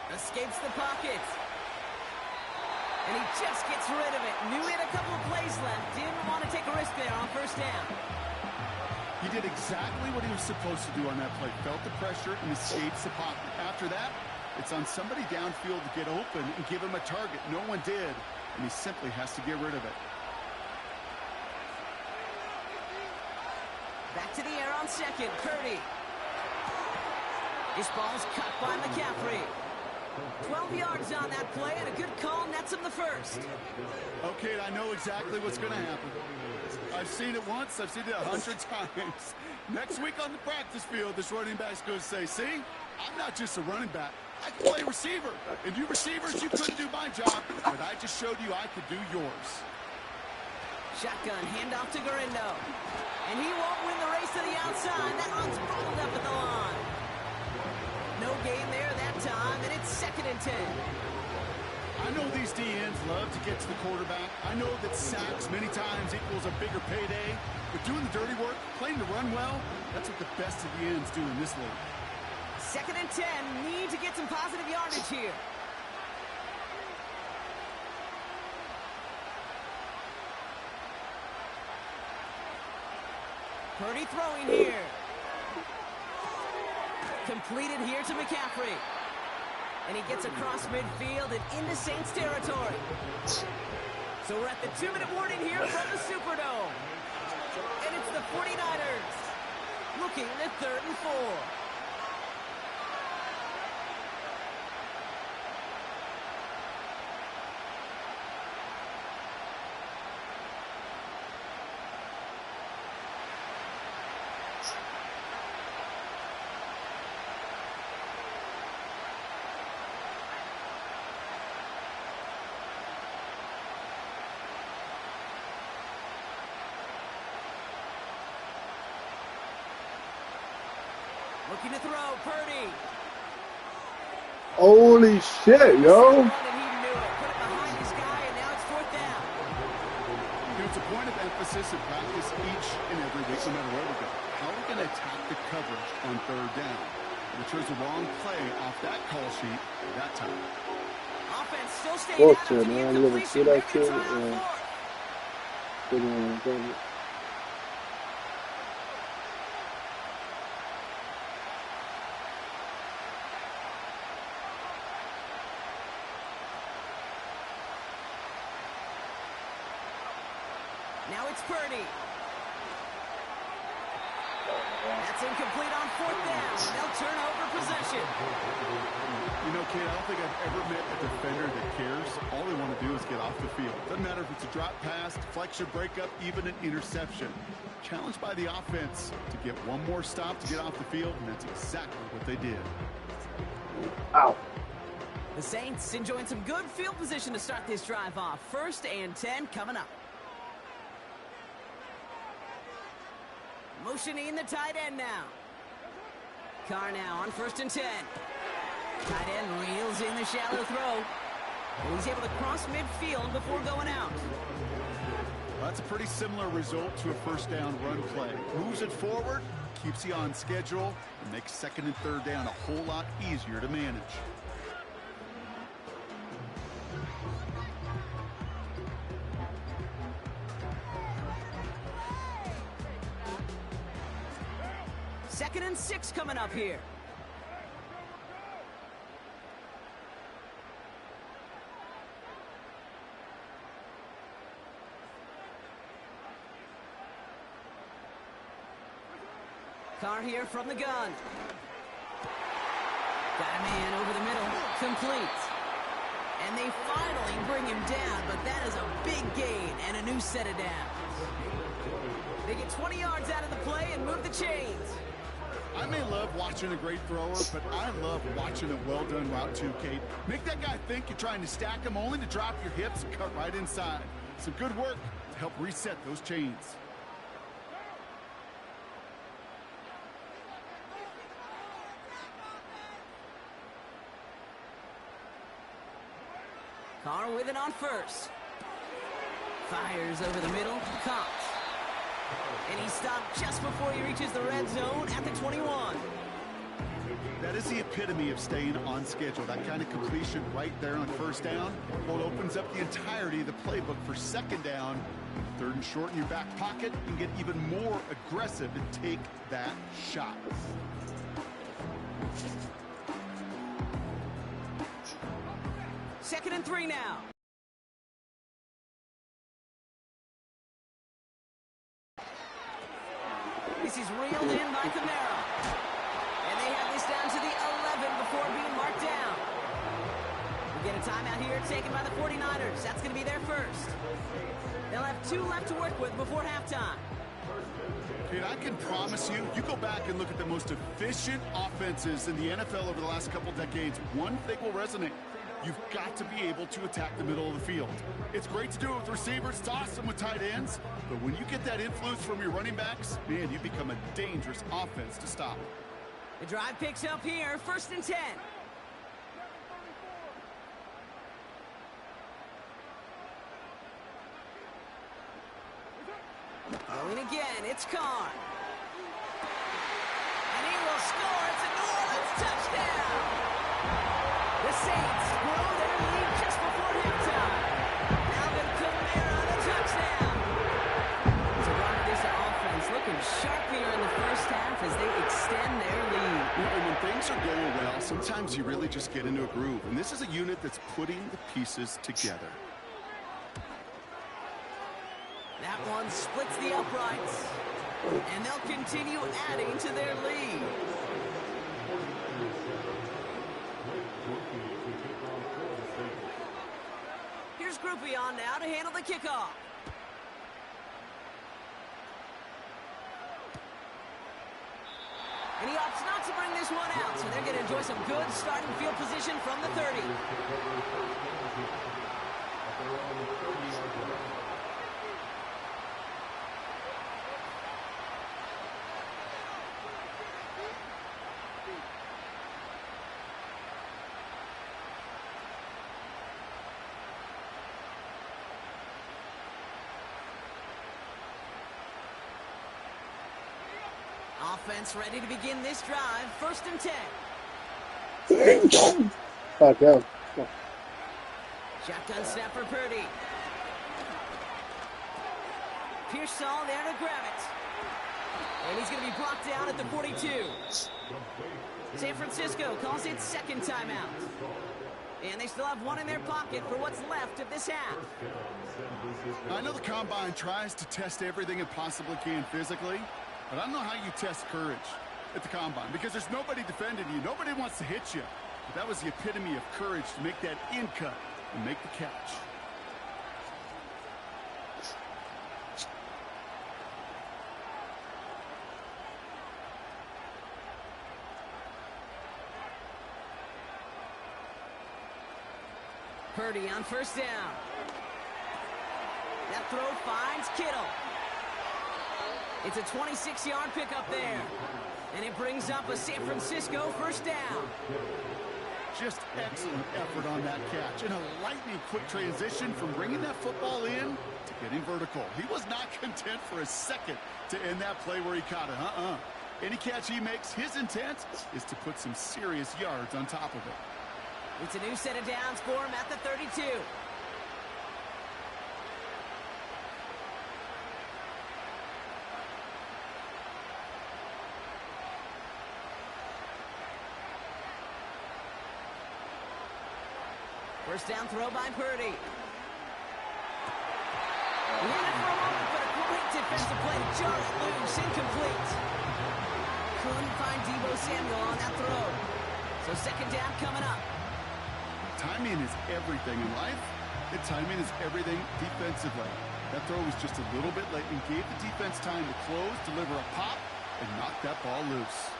Escapes the pocket. And he just gets rid of it. Knew he had a couple of plays left. Didn't want to take a risk there on first down. He did exactly what he was supposed to do on that play. Felt the pressure and escapes the pocket. After that, it's on somebody downfield to get open and give him a target. No one did, and he simply has to get rid of it. Back to the air on second. Purdy. This ball's cut by McCaffrey. 12 yards on that play, and a good call nets him the first. Okay, I know exactly what's going to happen. I've seen it once. I've seen it 100 times. Next week on the practice field, this running back's going to say, see, I'm not just a running back. I can play receiver. And you receivers, you couldn't do my job, but I just showed you I could do yours. Shotgun handoff to Garindo. And he won't win the race to the outside. That one's bottled up at the line. No gain there that time, and it's 2nd and 10. I know these DNs love to get to the quarterback. I know that sacks many times equals a bigger payday. But doing the dirty work, playing to run well, that's what the best of the ends do in this league. 2nd and 10. Need to get some positive yardage here. Purdy throwing here. Completed here to McCaffrey. And he gets across midfield and into Saints territory. So we're at the 2-minute warning here from the Superdome. And it's the 49ers looking at 3rd and 4. Looking to throw, Purdy. Holy shit, yo. And he knew it. Put it behind his guy, and now it's 4th down. It's a point of emphasis in practice each and every week, no matter where we go. How are we going to attack the coverage on 3rd down? We chose the wrong play off that call sheet that time. Offense still staying out of the man. Look at incompletion. that They're kid. gonna try on 4th. Now it's Purdy. That's incomplete on 4th down. They'll turn over possession. You know, kid, I don't think I've ever met a defender that cares. All they want to do is get off the field. Doesn't matter if it's a drop pass, deflection, breakup, even an interception. Challenged by the offense to get one more stop to get off the field, and that's exactly what they did. Ow. The Saints enjoying some good field position to start this drive off. 1st and 10 coming up. Motioning the tight end now. Carr now on 1st and 10. Tight end reels in the shallow throw. He's able to cross midfield before going out. Well, that's a pretty similar result to a 1st down run play. Moves it forward, keeps you on schedule, and makes 2nd and 3rd down a whole lot easier to manage. Second and 6 coming up here. Carr here from the gun. Got a man over the middle. Complete. And they finally bring him down, but that is a big gain and a new set of downs. They get 20 yards out of the play and move the chains. I may love watching a great thrower, but I love watching a well-done route too, Kate. Make that guy think you're trying to stack him only to drop your hips and cut right inside. Some good work to help reset those chains. Carr with it on 1st. Fires over the middle. Caught. And he stopped just before he reaches the red zone at the 21. That That is the epitome of staying on schedule. That kind of completion right there on first down. Well, it opens up the entirety of the playbook for second down. Third and short in your back pocket. You can get even more aggressive and take that shot. Second and 3 now. This is reeled in by Kamara. And they have this down to the 11 before being marked down. We get a timeout here taken by the 49ers. That's going to be their first. They'll have 2 left to work with before halftime. Dude, I can promise you, you go back and look at the most efficient offenses in the NFL over the last couple decades, one thing will resonate. You've got to be able to attack the middle of the field. It's great to do it with receivers, it's awesome with tight ends, but when you get that influence from your running backs, man, you become a dangerous offense to stop. The drive picks up here, first and 10. Going again, it's Carr. And he will score. It's a New Orleans touchdown. The Saints grow their lead just before halftime. Alvin Kamara, the touchdown. So this offense looking sharp here in the first half as they extend their lead. And when things are going well, sometimes you really just get into a groove. And this is a unit that's putting the pieces together. That one splits the uprights, and they'll continue adding to their lead. Here's Groupie on now to handle the kickoff. And he opts not to bring this one out, so they're going to enjoy some good starting field position from the 30. Offense ready to begin this drive. First and 10. Back down. Shotgun snap for Purdy. Pearsall there to grab it. And he's going to be brought down at the 42. San Francisco calls it second timeout. And they still have one in their pocket for what's left of this half. I know the Combine tries to test everything it possibly can physically, but I don't know how you test courage at the Combine because there's nobody defending you. Nobody wants to hit you. But that was the epitome of courage to make that in cut and make the catch. Purdy on first down. That throw finds Kittle. It's a 26-yard pickup there. And it brings up a San Francisco first down. Just excellent effort on that catch. And a lightning quick transition from bringing that football in to getting vertical. He was not content for a second to end that play where he caught it. Any catch he makes, his intent is to put some serious yards on top of it. It's a new set of downs for him at the 32. First down throw by Purdy. Landed for a moment, but a great defensive play. Just loose, incomplete. Couldn't find Deebo Samuel on that throw. So second down coming up. Timing is everything in life, and timing is everything defensively. That throw was just a little bit late and gave the defense time to close, deliver a pop, and knock that ball loose.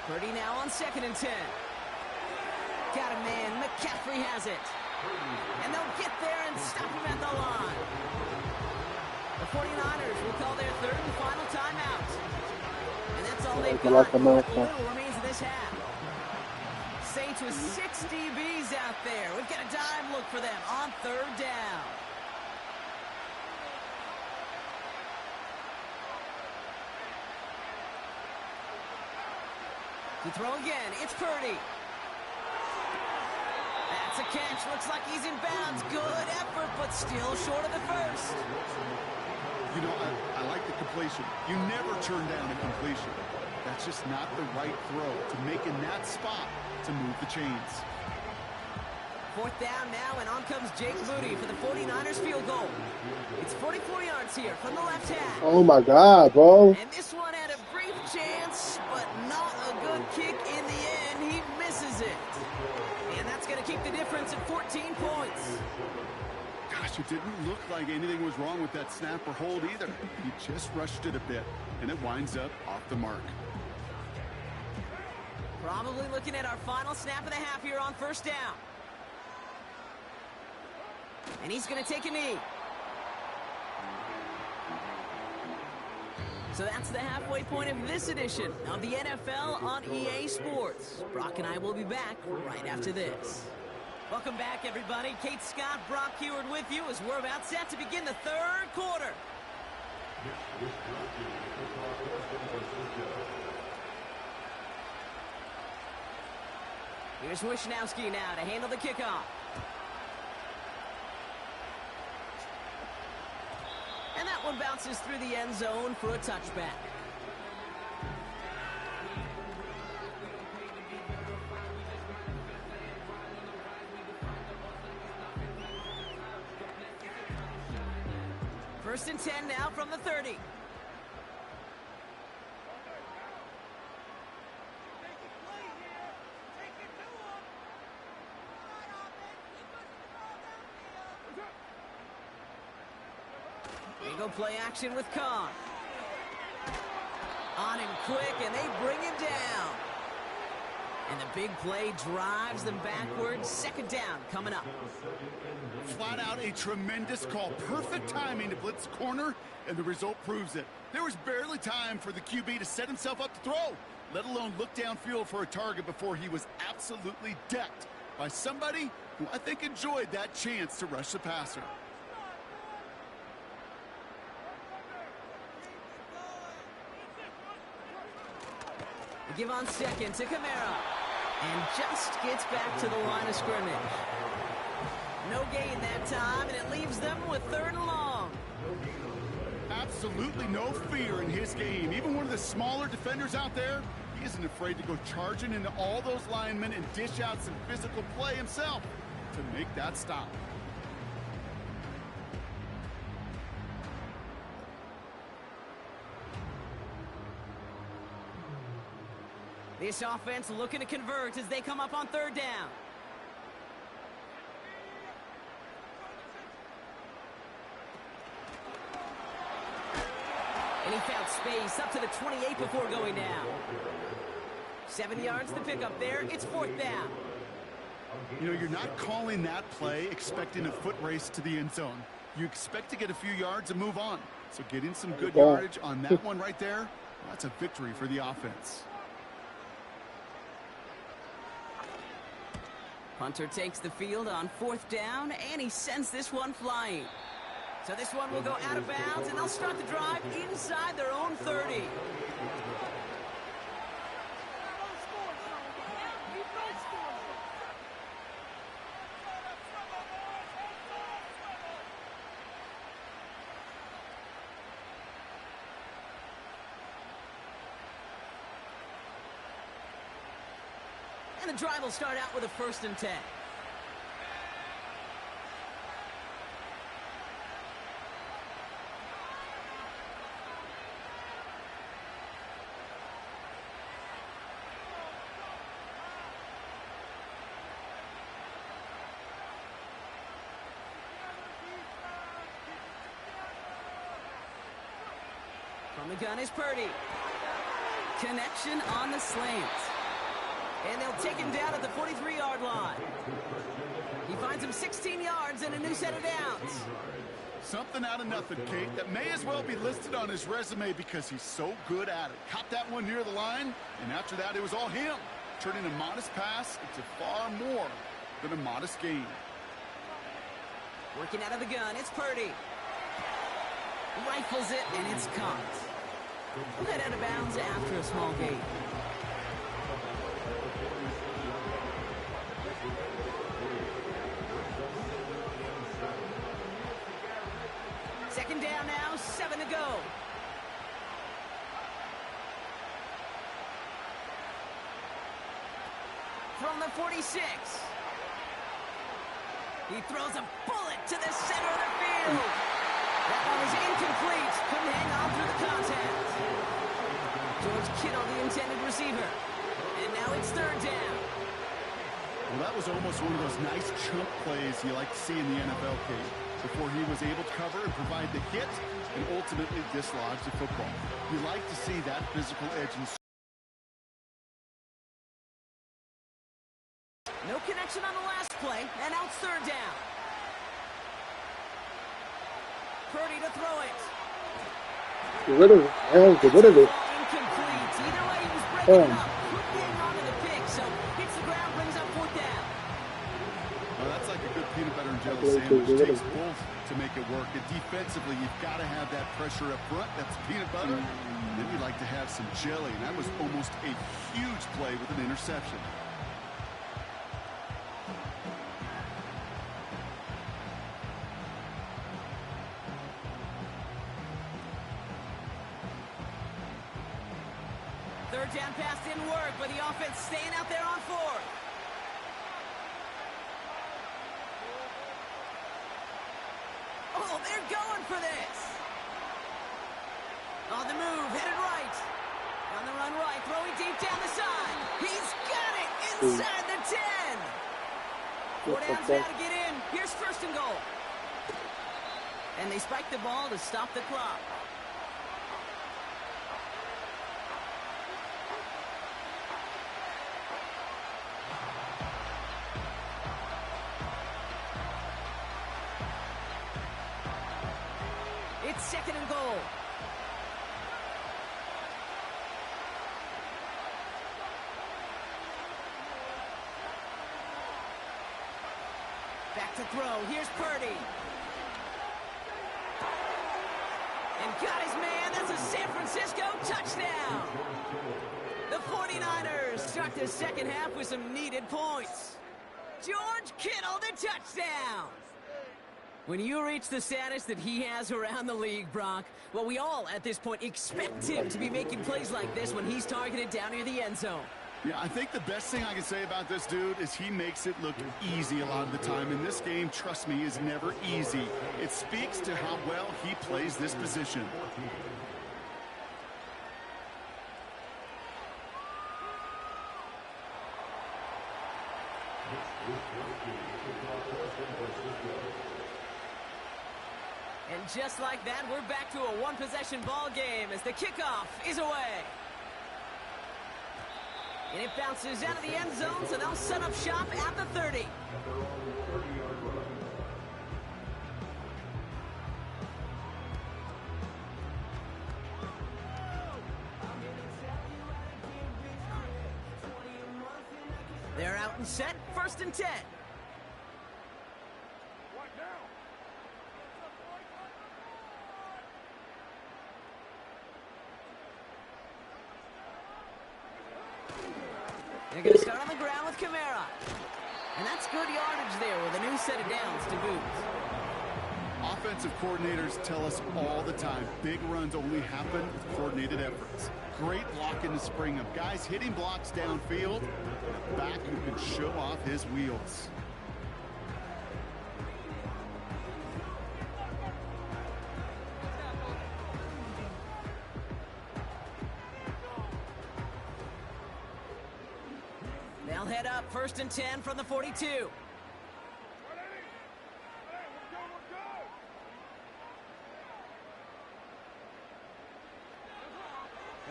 Purdy now on second and 10. Got a man. McCaffrey has it. And they'll get there and stop him at the line. The 49ers will call their third and final timeout. And that's all they've got for what little remains of this half. Saints with 6 DBs out there. We've got a dime look for them on third down. To throw again, it's Purdy. That's a catch. Looks like he's in bounds. Good effort, but still short of the first. You know, I like the completion. You never turn down a completion. That's just not the right throw to make in that spot to move the chains. Fourth down now, and on comes Jake Moody for the 49ers field goal. It's 44 yards here from the left half. Oh, my God, bro. And this one had a brief chance, but not a good kick in the end. He misses it. And that's going to keep the difference at 14 points. Gosh, it didn't look like anything was wrong with that snap or hold either. He just rushed it a bit, and it winds up off the mark. Probably looking at our final snap of the half here on first down. And he's going to take a knee. So that's the halfway point of this edition of the NFL on EA Sports. Brock and I will be back right after this. Welcome back, everybody. Kate Scott, Brock Heward with you as we're about set to begin the third quarter. Here's Wishnowski now to handle the kickoff. And that one bounces through the end zone for a touchback. First and 10 now from the 30. They go play action with Khan. On him quick, and they bring him down. And the big play drives them backwards. Second down coming up. Flat out a tremendous call. Perfect timing to blitz the corner, and the result proves it. There was barely time for the QB to set himself up to throw, let alone look downfield for a target before he was absolutely decked by somebody who I think enjoyed that chance to rush the passer. Give on second to Kamara. And just gets back to the line of scrimmage. No gain that time, and it leaves them with third and long. Absolutely no fear in his game. Even one of the smaller defenders out there, he isn't afraid to go charging into all those linemen and dish out some physical play himself to make that stop. This offense looking to convert as they come up on third down. And he found space up to the 28 before going down. 7 yards to pick up there. It's fourth down. You know, you're not calling that play expecting a foot race to the end zone. You expect to get a few yards and move on. So getting some good yardage on that one right there, that's a victory for the offense. Hunter takes the field on fourth down, and he sends this one flying. So this one will go out of bounds, and they'll start the drive inside their own 30. And the drive will start out with a first and 10. From the gun is Purdy. Connection on the slant. And they'll take him down at the 43-yard line. He finds him 16 yards and a new set of downs. Something out of nothing, Kate, that may as well be listed on his resume because he's so good at it. Caught that one near the line, and after that it was all him, turning a modest pass into far more than a modest gain. Working out of the gun, it's Purdy. Rifles it, and it's caught. We'll head out of bounds after a small gain. Second down now, 7 to go. From the 46. He throws a bullet to the center of the field. That one was incomplete. Couldn't hang on through the contact. George Kittle, the intended receiver. And now it's third down. Well, that was almost one of those nice chunk plays you like to see in the NFL case, before he was able to cover and provide the hit and ultimately dislodge the football. You like to see that physical edge. No connection on the last play, and now it's third down. Purdy to throw it. Get rid of it. Man, get rid of it. Incomplete. Either way, he was breaking it up. Couldn't hang on to the pick, so hits the ground, brings up fourth down. Well, that's like a good peanut butter and jelly sandwich. It takes both to make it work. And defensively, you've got to have that pressure up front. That's peanut butter. And then you like to have some jelly. And that was almost a huge play with an interception. Third down pass didn't work, but the offense staying out there on fourth. Oh, they're going for this. On the move, headed right. On the run right, throwing deep down the side. He's got it inside the 10. 4 downs now to get in. Here's first and goal. And they spike the ball to stop the clock. It's second and goal. Back to throw. Here's Purdy. And got his man. That's a San Francisco touchdown. The 49ers start the second half with some needed points. George Kittle, the touchdown. When you reach the status that he has around the league, Brock, well, we all at this point expect him to be making plays like this when he's targeted down near the end zone. Yeah, I think the best thing I can say about this dude is he makes it look easy a lot of the time. And this game, trust me, is never easy. It speaks to how well he plays this position. And just like that, we're back to a one-possession ball game as the kickoff is away. And it bounces out of the end zone, so they'll set up shop at the 30. They're out and set, first and 10. They're going to start on the ground with Kamara. And that's good yardage there with a new set of downs to boot. Offensive coordinators tell us all the time, big runs only happen with coordinated efforts. Great blocking to spring them. Guys hitting blocks downfield, and a back who can show off his wheels. They'll head up first and 10 from the 42.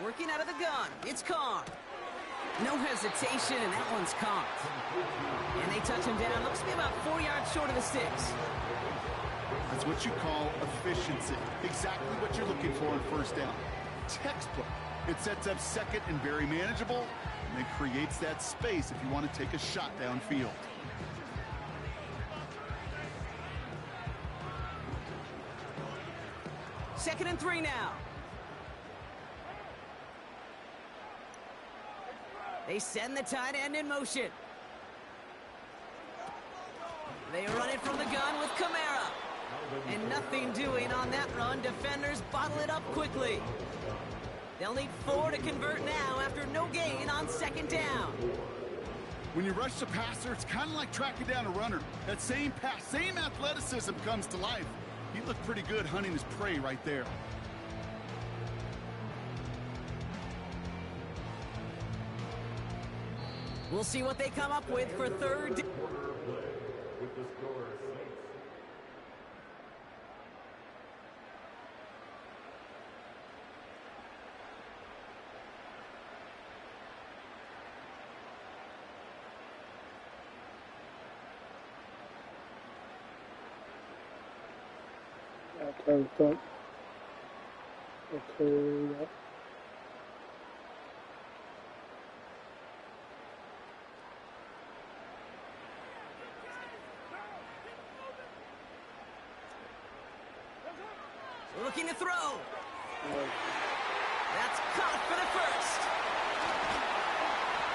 Working out of the gun, it's Carr. No hesitation, and that one's caught. And they touch him down. Looks to be about 4 yards short of the sticks. That's what you call efficiency. Exactly what you're looking for on first down. Textbook. It sets up second and very manageable, and it creates that space if you want to take a shot downfield. Second and 3 now. They send the tight end in motion. They run it from the gun with Kamara. And nothing doing on that run. Defenders bottle it up quickly. They'll need 4 to convert now after no gain on second down. When you rush the passer, it's kind of like tracking down a runner. That same pass, same athleticism comes to life. He looked pretty good hunting his prey right there. We'll see what they come up with for third. With the score, Saints. Okay, so. Okay, yeah. Looking to throw. That's caught for the first.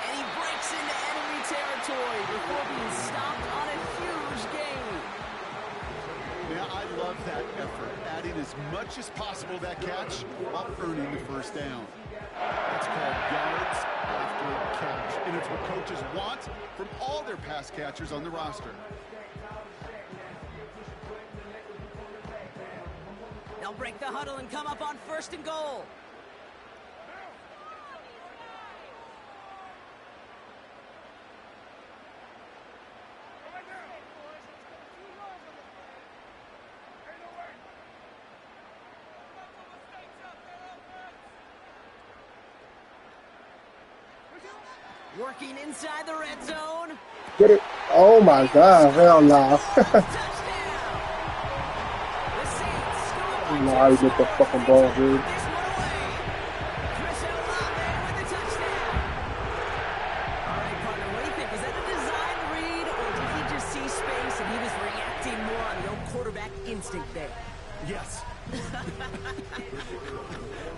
And he breaks into enemy territory before being stopped on a huge gain. Yeah, I love that effort, adding as much as possible that catch while earning the first down. That's called yards after catch, and it's what coaches want from all their pass catchers on the roster. They'll break the huddle and come up on 1st and goal. Working inside the red zone. Get it. Oh my God. Hell no. Nah, you get the fucking ball, dude. Instinct there. Yes.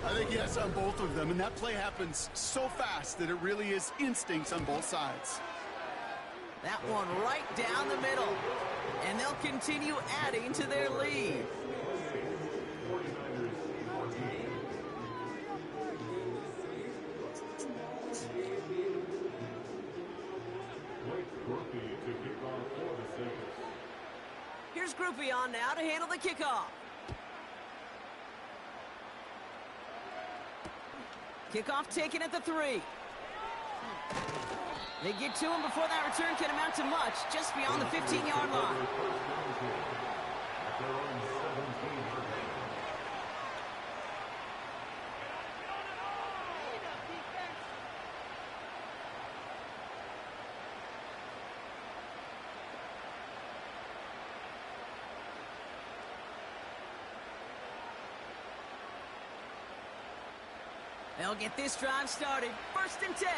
I think yes on both of them, and that play happens so fast that it really is instincts on both sides. That one right down the middle, and they'll continue adding to their lead. Here's Groupie on now to handle the kickoff. Kickoff taken at the 3. They get to him before that return can amount to much, just beyond the 15-yard line. They'll get this drive started. 1st and 10.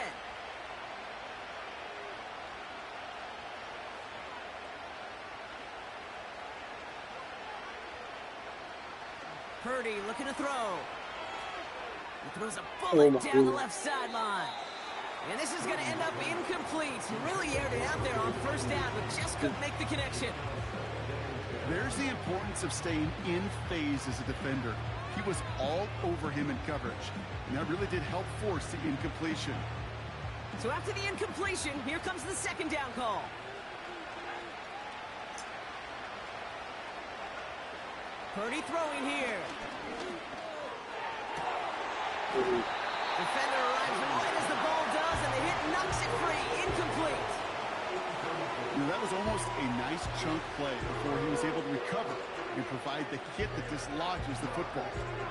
Purdy looking to throw. He throws a bullet down the left sideline. And this is going to end up incomplete. Really aired it out there on 1st down, but just couldn't make the connection. There's the importance of staying in phase as a defender. He was all over him in coverage, and that really did help force the incompletion. So after the incompletion, here comes the 2nd down call. Purdy throwing here. Defender arrives right as the ball does, and the hit knocks it free. Incomplete. That was almost a nice chunk play before he was able to recover and provide the hit that dislodges the football.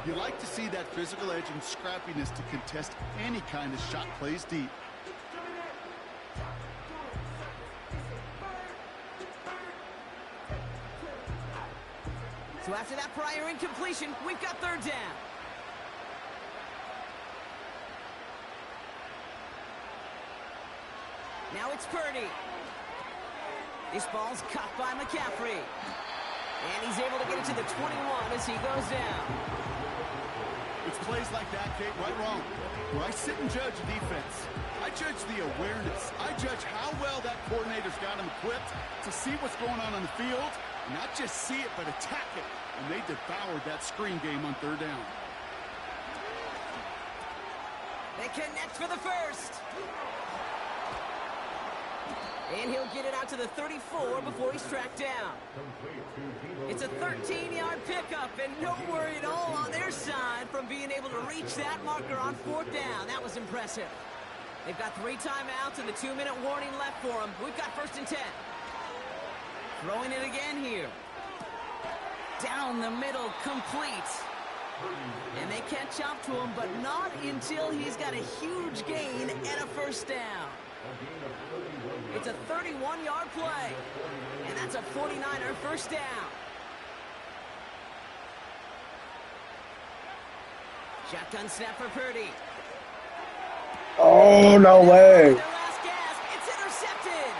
You like to see that physical edge and scrappiness to contest any kind of shot plays deep. So after that prior incompletion, we've got 3rd down. Now it's Purdy. This ball's caught by McCaffrey. And he's able to get it to the 21 as he goes down. It's plays like that, Kate, right wrong. Where I sit and judge defense, I judge the awareness. I judge how well that coordinator's got him equipped to see what's going on the field, and not just see it, but attack it. And they devoured that screen game on third down. They connect for the first. And he'll get it out to the 34 before he's tracked down. It's a 13-yard pickup, and no worry at all on their side from being able to reach that marker on fourth down. That was impressive. They've got 3 timeouts and the 2-minute warning left for them. We've got 1st and 10. Throwing it again here. Down the middle, complete. And they catch up to him, but not until he's got a huge gain and a first down. It's a 31-yard play, and that's a 49er first down. Shotgun snap for Purdy. Oh, no way. Their last gasp. It's intercepted.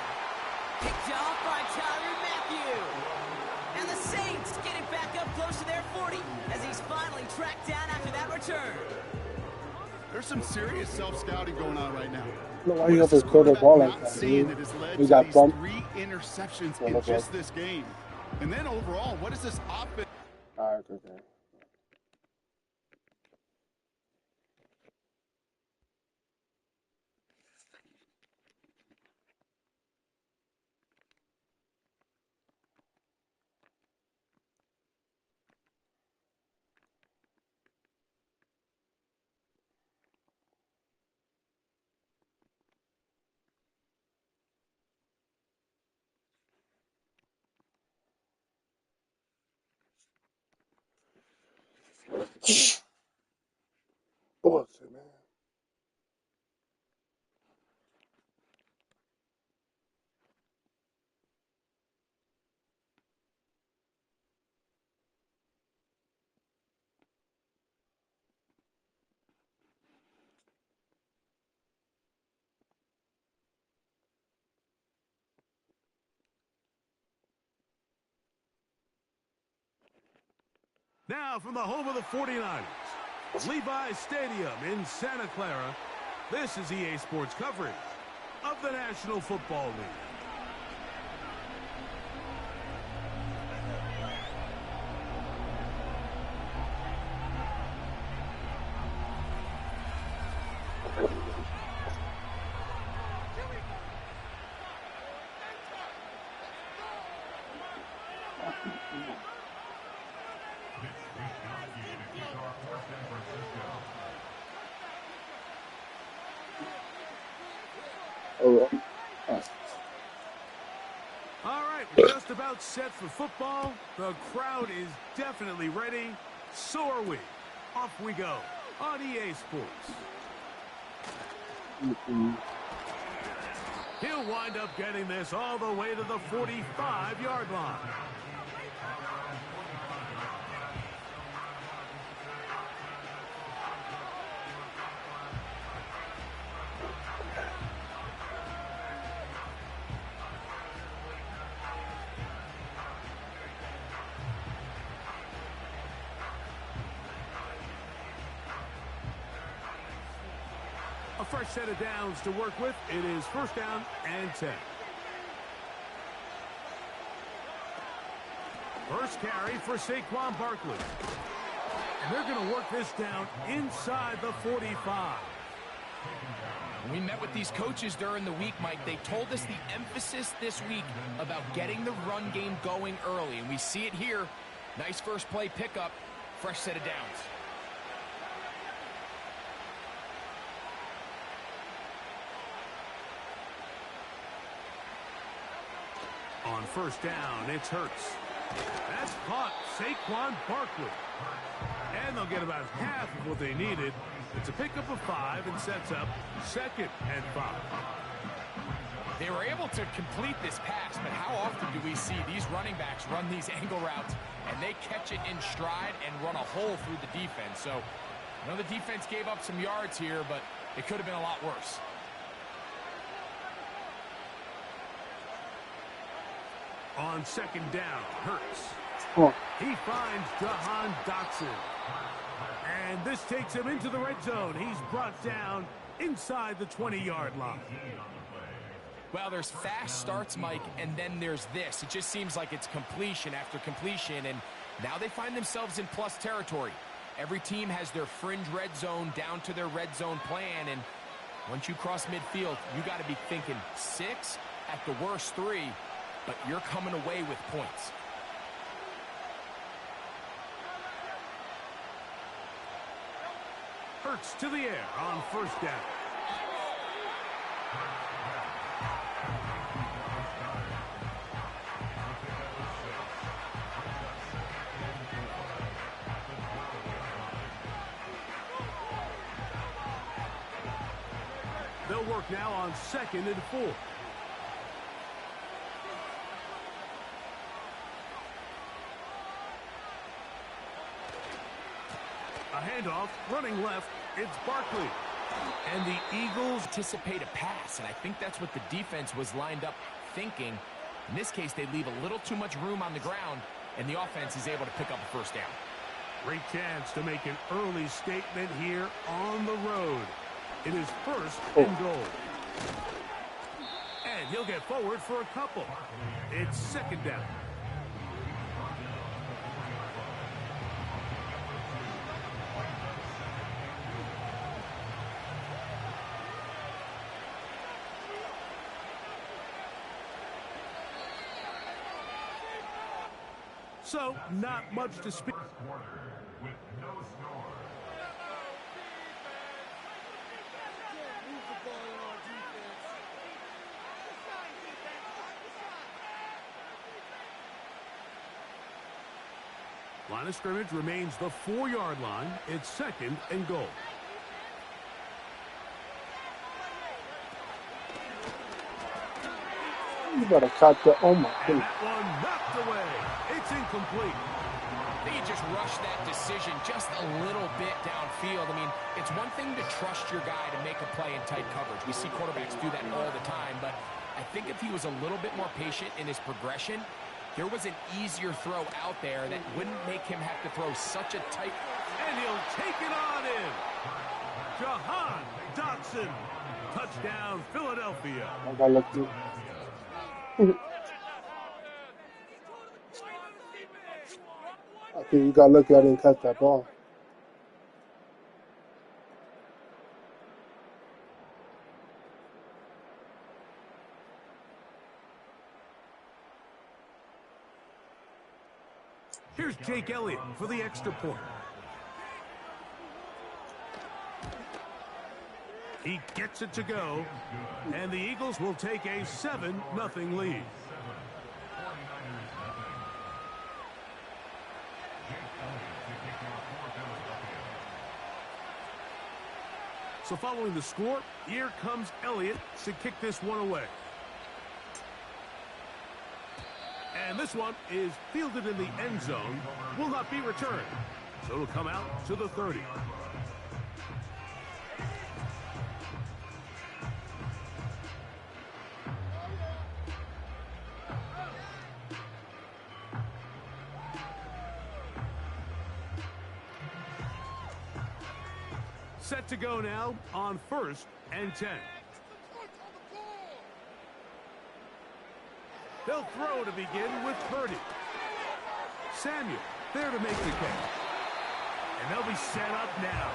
Picked off by Tyrann Mathieu. And the Saints get it back up close to their 40 as he's finally tracked down after that return. There's some serious self-scouting going on right now. Look why you have to throw the ball like that, dude. He got bumped. 3 interceptions in just this game. And then overall, what is this offense? All right, okay. Bullshit, man. Now from the home of the 49ers, Levi's Stadium in Santa Clara, this is EA Sports coverage of the National Football League. All right, we're just about set for football. The crowd is definitely ready. So are we. Off we go on EA Sports. He'll wind up getting this all the way to the 45-yard line. A fresh set of downs to work with. It is 1st down and 10. First carry for Saquon Barkley. And they're going to work this down inside the 45. We met with these coaches during the week, Mike. They told us the emphasis this week about getting the run game going early. And we see it here. Nice first play pickup. Fresh set of downs. On 1st down, it's Hurts. That's caught Saquon Barkley. And they'll get about half of what they needed. It's a pickup of 5 and sets up 2nd and 5. They were able to complete this pass, but how often do we see these running backs run these angle routes and they catch it in stride and run a hole through the defense? So I know the defense gave up some yards here, but it could have been a lot worse. On 2nd down, Hurts. Oh. He finds Jahan Dotson. And this takes him into the red zone. He's brought down inside the 20-yard line. Well, there's fast starts, Mike, and then there's this. It just seems like it's completion after completion, and now they find themselves in plus territory. Every team has their fringe red zone down to their red zone plan, and once you cross midfield, you got to be thinking 6, at the worst 3, but you're coming away with points. Hurts to the air on first down. They'll work now on 2nd and 4. A handoff, running left, it's Barkley. And the Eagles anticipate a pass, and I think that's what the defense was lined up thinking. In this case, they leave a little too much room on the ground, and the offense is able to pick up a first down. Great chance to make an early statement here on the road. It is 1st and goal. And he'll get forward for a couple. It's 2nd down. So, not much to speak. With no score. Line of scrimmage remains the 4-yard line. It's 2nd and goal. You better catch that. Oh my And goodness. that one knocked away. It's incomplete. They just rushed that decision just a little bit downfield. I mean, it's one thing to trust your guy to make a play in tight coverage. We see quarterbacks do that all the time, but I think if he was a little bit more patient in his progression, there was an easier throw out there that wouldn't make him have to throw such a tight... And he'll take it on in. Jahan Dotson. Touchdown, Philadelphia. I gotta look through. I think you gotta look at it and catch that ball. Here's Jake Elliott for the extra point. He gets it to go, and the Eagles will take a 7-0 lead. So following the score, here comes Elliott to kick this one away. And this one is fielded in the end zone, will not be returned. So it'll come out to the 30. Set to go now on 1st and 10. They'll throw to begin with Purdy. Samuel there to make the catch. And they'll be set up now.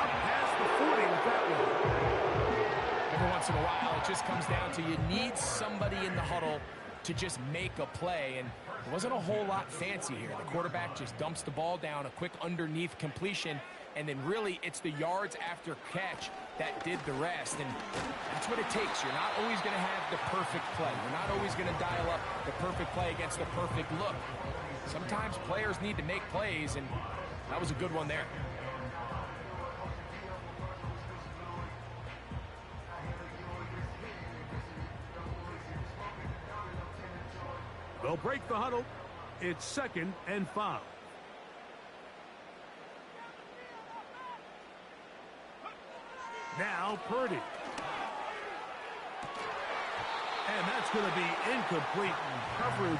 Up past the 40 with that one. Every once in a while, it just comes down to you need somebody in the huddle to just make a play, and there wasn't a whole lot fancy here. The quarterback just dumps the ball down, a quick underneath completion, and then really it's the yards after catch that did the rest, and that's what it takes. You're not always going to have the perfect play. You're not always going to dial up the perfect play against the perfect look. Sometimes players need to make plays, and that was a good one there. They'll break the huddle. It's 2nd and 5. Now Purdy. And that's going to be incomplete coverage.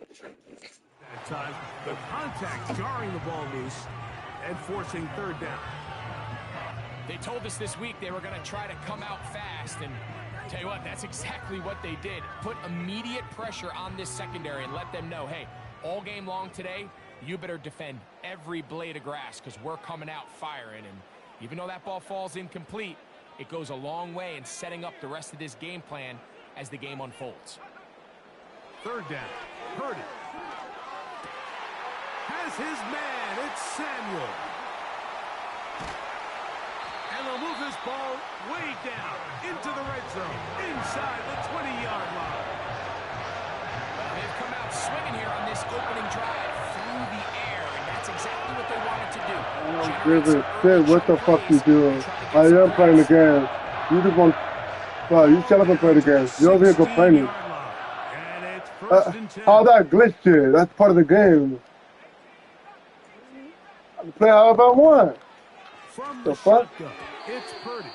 At times, the contact jarring the ball loose and forcing third down. They told us this week they were going to try to come out fast, and tell you what, that's exactly what they did. Put immediate pressure on this secondary and let them know, hey, all game long today, you better defend every blade of grass because we're coming out firing. And even though that ball falls incomplete, it goes a long way in setting up the rest of this game plan as the game unfolds. Third down. Purdy has his man. It's Samuel. And they'll move this ball way down into the red zone, inside the 20-yard line. They've come out swinging here on this opening drive through the air, and that's exactly what they wanted to do. What the fuck you doing? I'm playing the game. You just want, you shut up and play the game. You're over here complaining. How that glitched here? That's part of the game. I can play however I want. From the fuck? It's Purdy.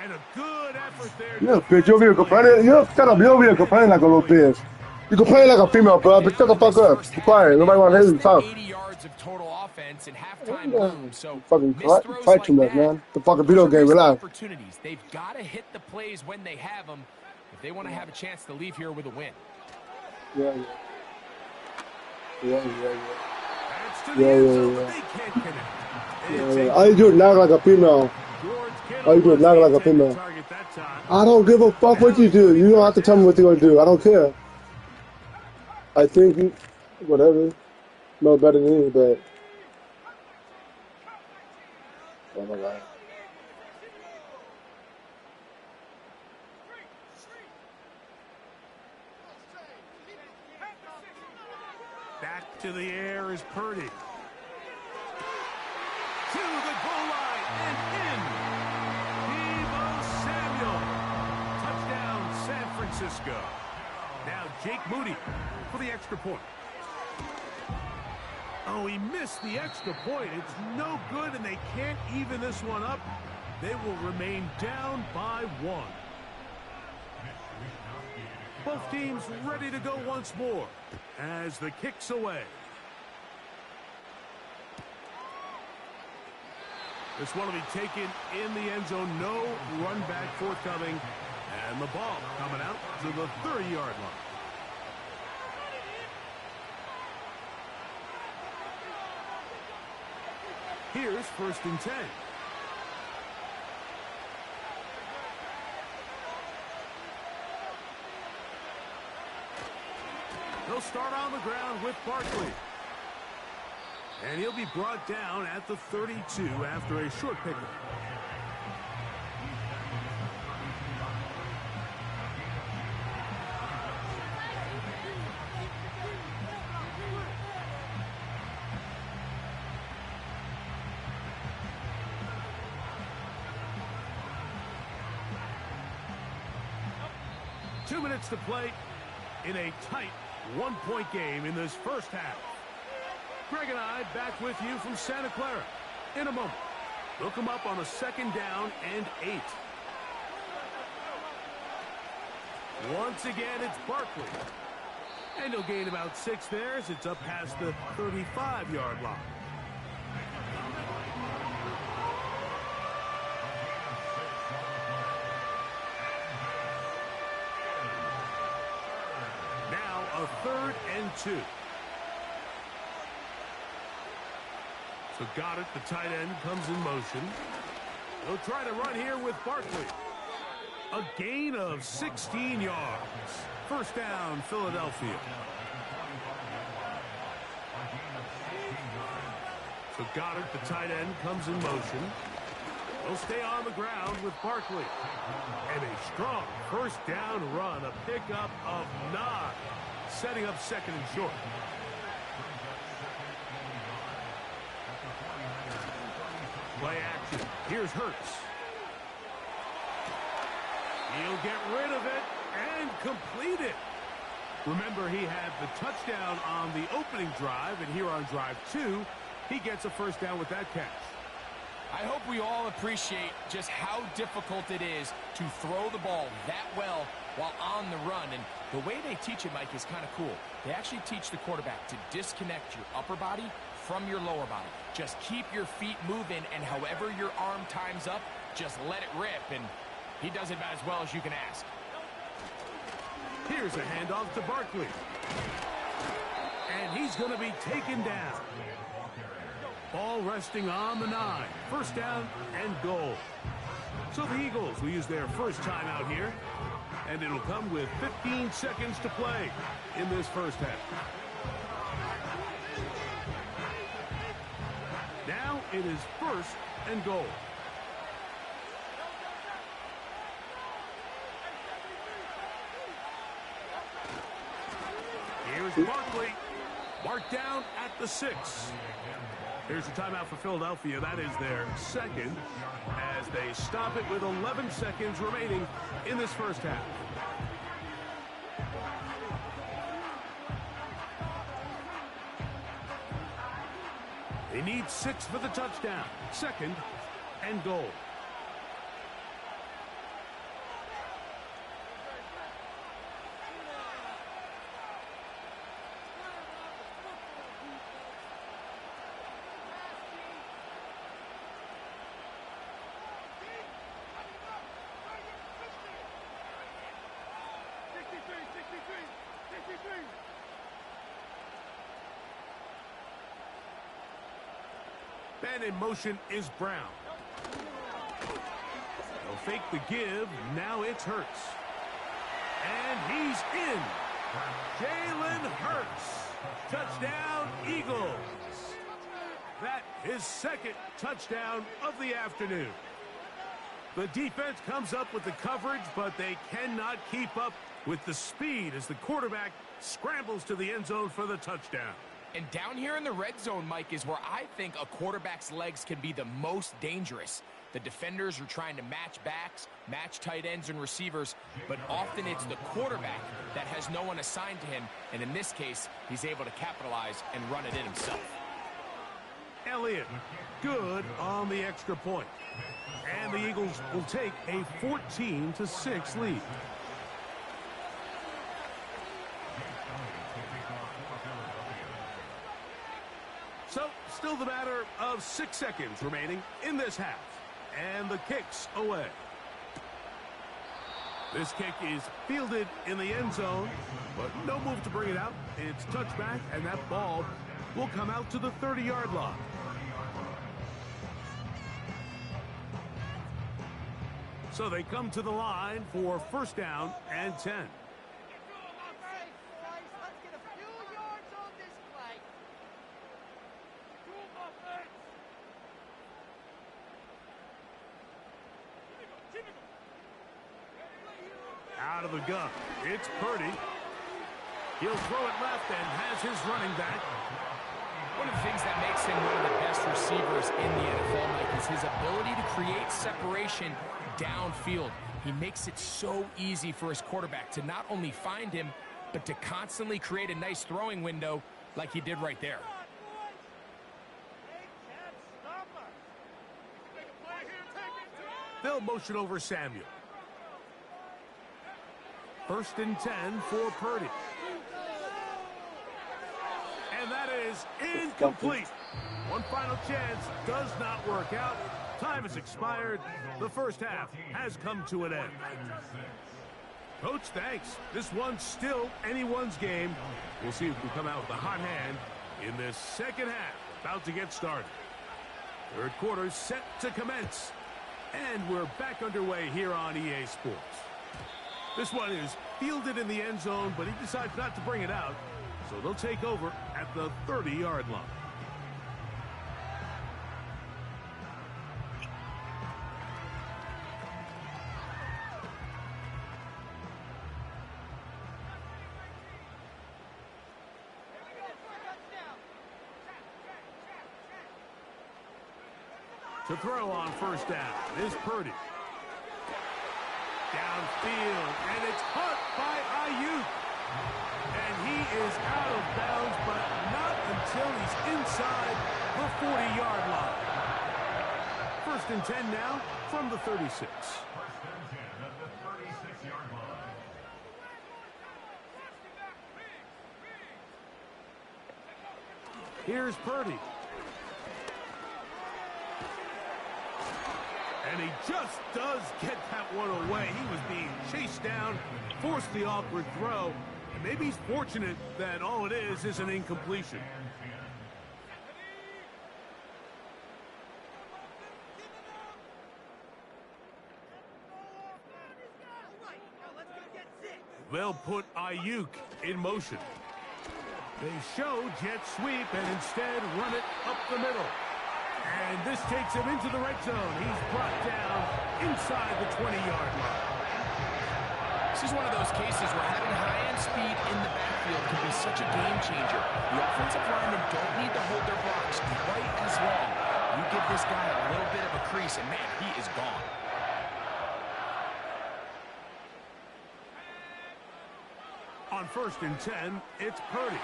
And a good effort there. Yeah, bitch, you're over here complaining. Shut up, you're over here complaining like a little bitch. You complain like a female, bro, but shut the fuck up. Be quiet. Nobody want to hear you talk. 80 yards of total offense in halftime boom. So fucking fight too much, man. The fucking video game, relax. Opportunities. They've got to hit the plays when they have them if they want to have a chance to leave here with a win. Yeah. All you do is knock like a female. All you do is knock like a female. I don't give a fuck what you do. You don't have to tell me what you're gonna do. I don't care. I think you, whatever, know better than me, but oh my god. Back to the air is Purdy. To the goal line and in. Deebo Samuel. Touchdown, San Francisco. Now Jake Moody for the extra point. Oh, he missed the extra point. It's no good, and they can't even this one up. They will remain down by 1. Both teams ready to go once more as the kick's away. This one will be taken in the end zone. No run back forthcoming. And the ball coming out to the 30-yard line. Here's 1st and 10. They'll start on the ground with Barkley. And he'll be brought down at the 32 after a short pickup. Two minutes to play in a tight one-point game in this first half. Greg and I back with you from Santa Clara in a moment. They'll come up on a 2nd down and 8. Once again, it's Barkley. And he'll gain about 6 there as it's up past the 35-yard line. Now a 3rd and 2. So Goddard, the tight end, comes in motion. They'll try to run here with Barkley. A gain of 16 yards. 1st down, Philadelphia. So Goddard, the tight end, comes in motion. They'll stay on the ground with Barkley. And a strong 1st down run, a pickup of 9, setting up 2nd and short. Play action. Here's Hurts. He'll get rid of it and complete it. Remember, he had the touchdown on the opening drive, and here on drive 2, he gets a 1st down with that catch. I hope we all appreciate just how difficult it is to throw the ball that well while on the run. And the way they teach it, Mike, is kind of cool. They actually teach the quarterback to disconnect your upper body from your lower body. Just keep your feet moving, and however your arm times up, just let it rip. And he does it about as well as you can ask. Here's a handoff to Barkley. And he's going to be taken down. Ball resting on the 9. First down and goal. So the Eagles will use their first timeout here. And it'll come with 15 seconds to play in this first half. Now it is first and goal. Here's Barkley. Marked down at the 6. Here's a timeout for Philadelphia. That is their second as they stop it with 11 seconds remaining in this first half. They need 6 for the touchdown. Second and goal. And in motion is Brown. They'll fake the give. Now it's Hurts. And he's in. Jalen Hurts. Touchdown, Eagles. That is second touchdown of the afternoon. The defense comes up with the coverage, but they cannot keep up with the speed as the quarterback scrambles to the end zone for the touchdown. And down here in the red zone, Mike, is where I think a quarterback's legs can be the most dangerous. The defenders are trying to match backs, match tight ends and receivers, but often it's the quarterback that has no one assigned to him, and in this case, he's able to capitalize and run it in himself. Elliott, good on the extra point. And the Eagles will take a 14-6 lead. So, still the matter of 6 seconds remaining in this half. And the kick's away. This kick is fielded in the end zone, but no move to bring it out. It's touchback, and that ball will come out to the 30-yard line. So they come to the line for first down and 10. Out of the gun. It's Purdy. He'll throw it left and has his running back. One of the things that makes him one of the best receivers in the NFL, Mike, is his ability to create separation downfield. He makes it so easy for his quarterback to not only find him, but to constantly create a nice throwing window like he did right there. They'll motion over Samuel. First and 10 for Purdy. And that is incomplete. One final chance does not work out. Time has expired. The first half has come to an end. Coach, thanks. This one's still anyone's game. We'll see if we come out with a hot hand in this second half. About to get started. Third quarter set to commence. And we're back underway here on EA Sports. This one is fielded in the end zone, but he decides not to bring it out. So they'll take over at the 30-yard line. To throw on first down is Purdy. Downfield, and it's caught by Ayuk. And he is out of bounds, but not until he's inside the 40-yard line. First and 10 now from the 36. Here's Purdy. And he just does get that one away. He was being chased down, forced the awkward throw, and maybe he's fortunate that all it is an incompletion. They'll put Ayuk in motion. They show jet sweep and instead run it up the middle. And this takes him into the red zone. He's brought down inside the 20-yard line. This is one of those cases where having high-end speed in the backfield can be such a game changer. The offensive linemen don't need to hold their blocks quite as long. You give this guy a little bit of a crease, and man, he is gone. On 1st and 10, it's Purdy.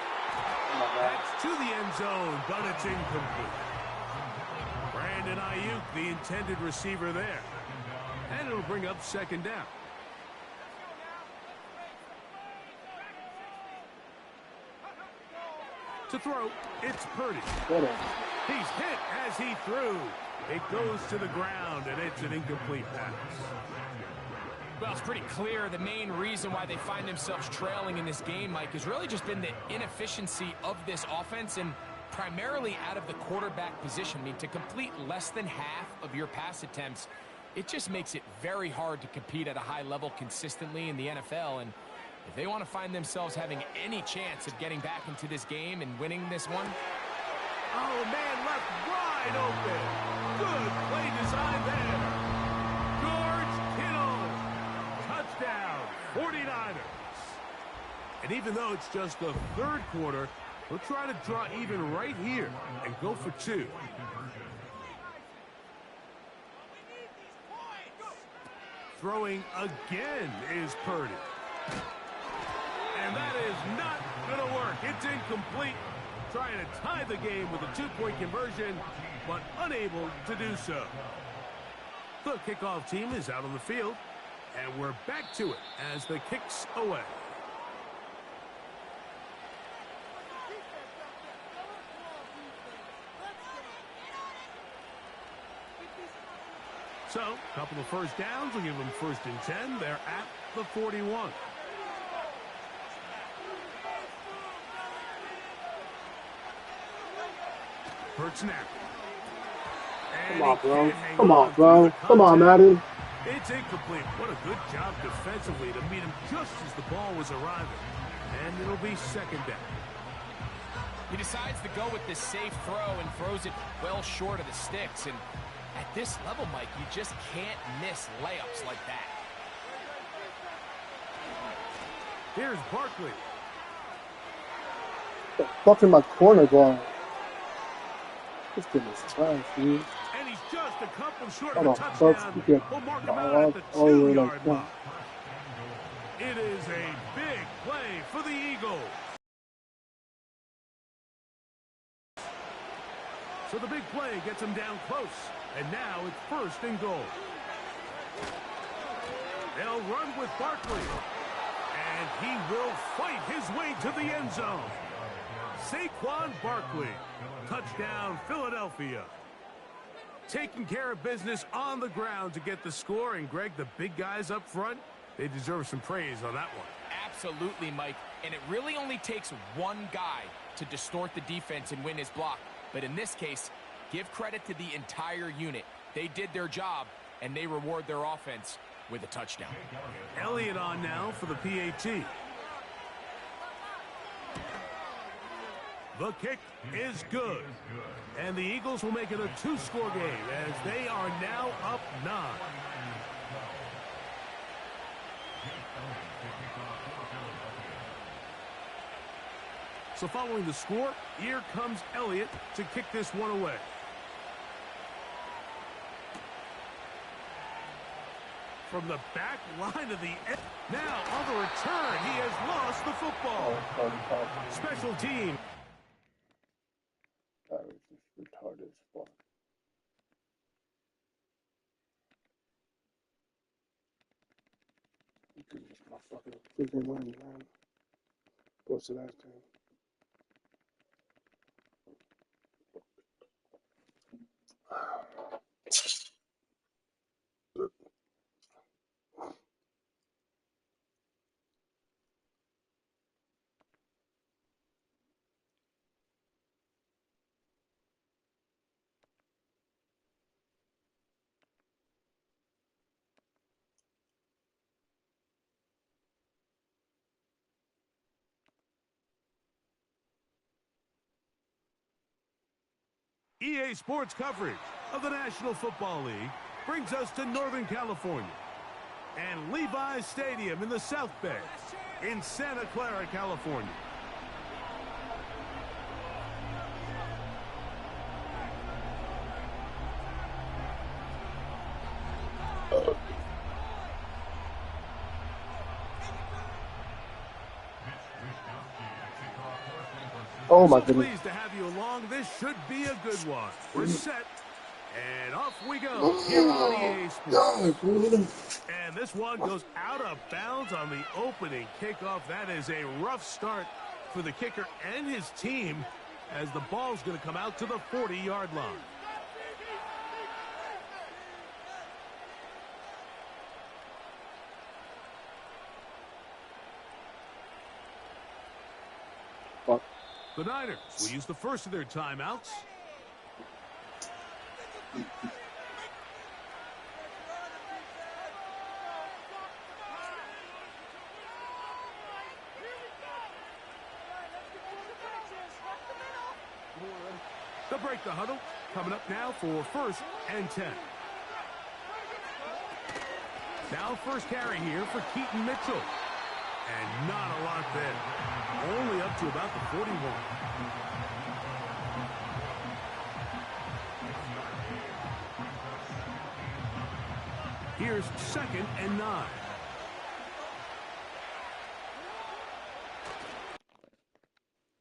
That's to the end zone, but it's incomplete. Brandon Ayuk, the intended receiver there. And it'll bring up 2nd down. To throw, it's Purdy. He's hit as he threw. It goes to the ground, and it's an incomplete pass. Well, it's pretty clear the main reason why they find themselves trailing in this game, Mike, has really just been the inefficiency of this offense and primarily out of the quarterback position. I mean, to complete less than half of your pass attempts, it just makes it very hard to compete at a high level consistently in the NFL. And if they want to find themselves having any chance of getting back into this game and winning this one. Oh, man, left wide open. Good play design there. Touchdown, 49ers. And even though it's just the 3rd quarter, we'll try to draw even right here and go for 2. Throwing again is Purdy. And that is not going to work. It's incomplete. Trying to tie the game with a 2-point conversion, but unable to do so. The kickoff team is out on the field. And we're back to it as the kick's away. So, a couple of 1st downs will give them 1st and 10. They're at the 41. Hurt snap. Come on, bro. Come on, bro. Come on, Madden. It's incomplete. What a good job defensively to meet him just as the ball was arriving. And it'll be 2nd down. He decides to go with this safe throw and throws it well short of the sticks. And at this level, Mike, you just can't miss layups like that. Here's Barkley. The fuck in my corner going? This game is trash, dude. And he's just a couple short Hold of on, a touchdown. folks. We'll mark him out at the 2-yard line. It is a big play for the Eagles. So the big play gets him down close. And now it's 1st and goal. They'll run with Barkley. And he will fight his way to the end zone. Saquon Barkley. Touchdown, Philadelphia. Taking care of business on the ground to get the score. And, Greg, the big guys up front, they deserve some praise on that one. Absolutely, Mike. And it really only takes one guy to distort the defense and win his block. But in this case, give credit to the entire unit. They did their job, and they reward their offense with a touchdown. Elliott on now for the PAT. The kick is good. And the Eagles will make it a 2-score game as they are now up 9. So following the score, here comes Elliott to kick this one away. From the back line of the end. Now on the return, he has lost the football. Special team. That was just retarded as fuck. You could just my fucking freaking money, man. What's the last time? EA Sports coverage of the National Football League brings us to Northern California and Levi's Stadium in the South Bay in Santa Clara, California. Oh my So goodness. pleased to have you along. This should be a good one. We're set, and off we go here on EA Sports. And this one goes out of bounds on the opening kickoff. That is a rough start for the kicker and his team as the ball's going to come out to the 40-yard line. The Niners will use the first of their timeouts. They'll break the huddle. Coming up now for 1st and 10. Now first carry here for Keaton Mitchell. And not a lot there. Only up to about the 41. Here's 2nd and 9.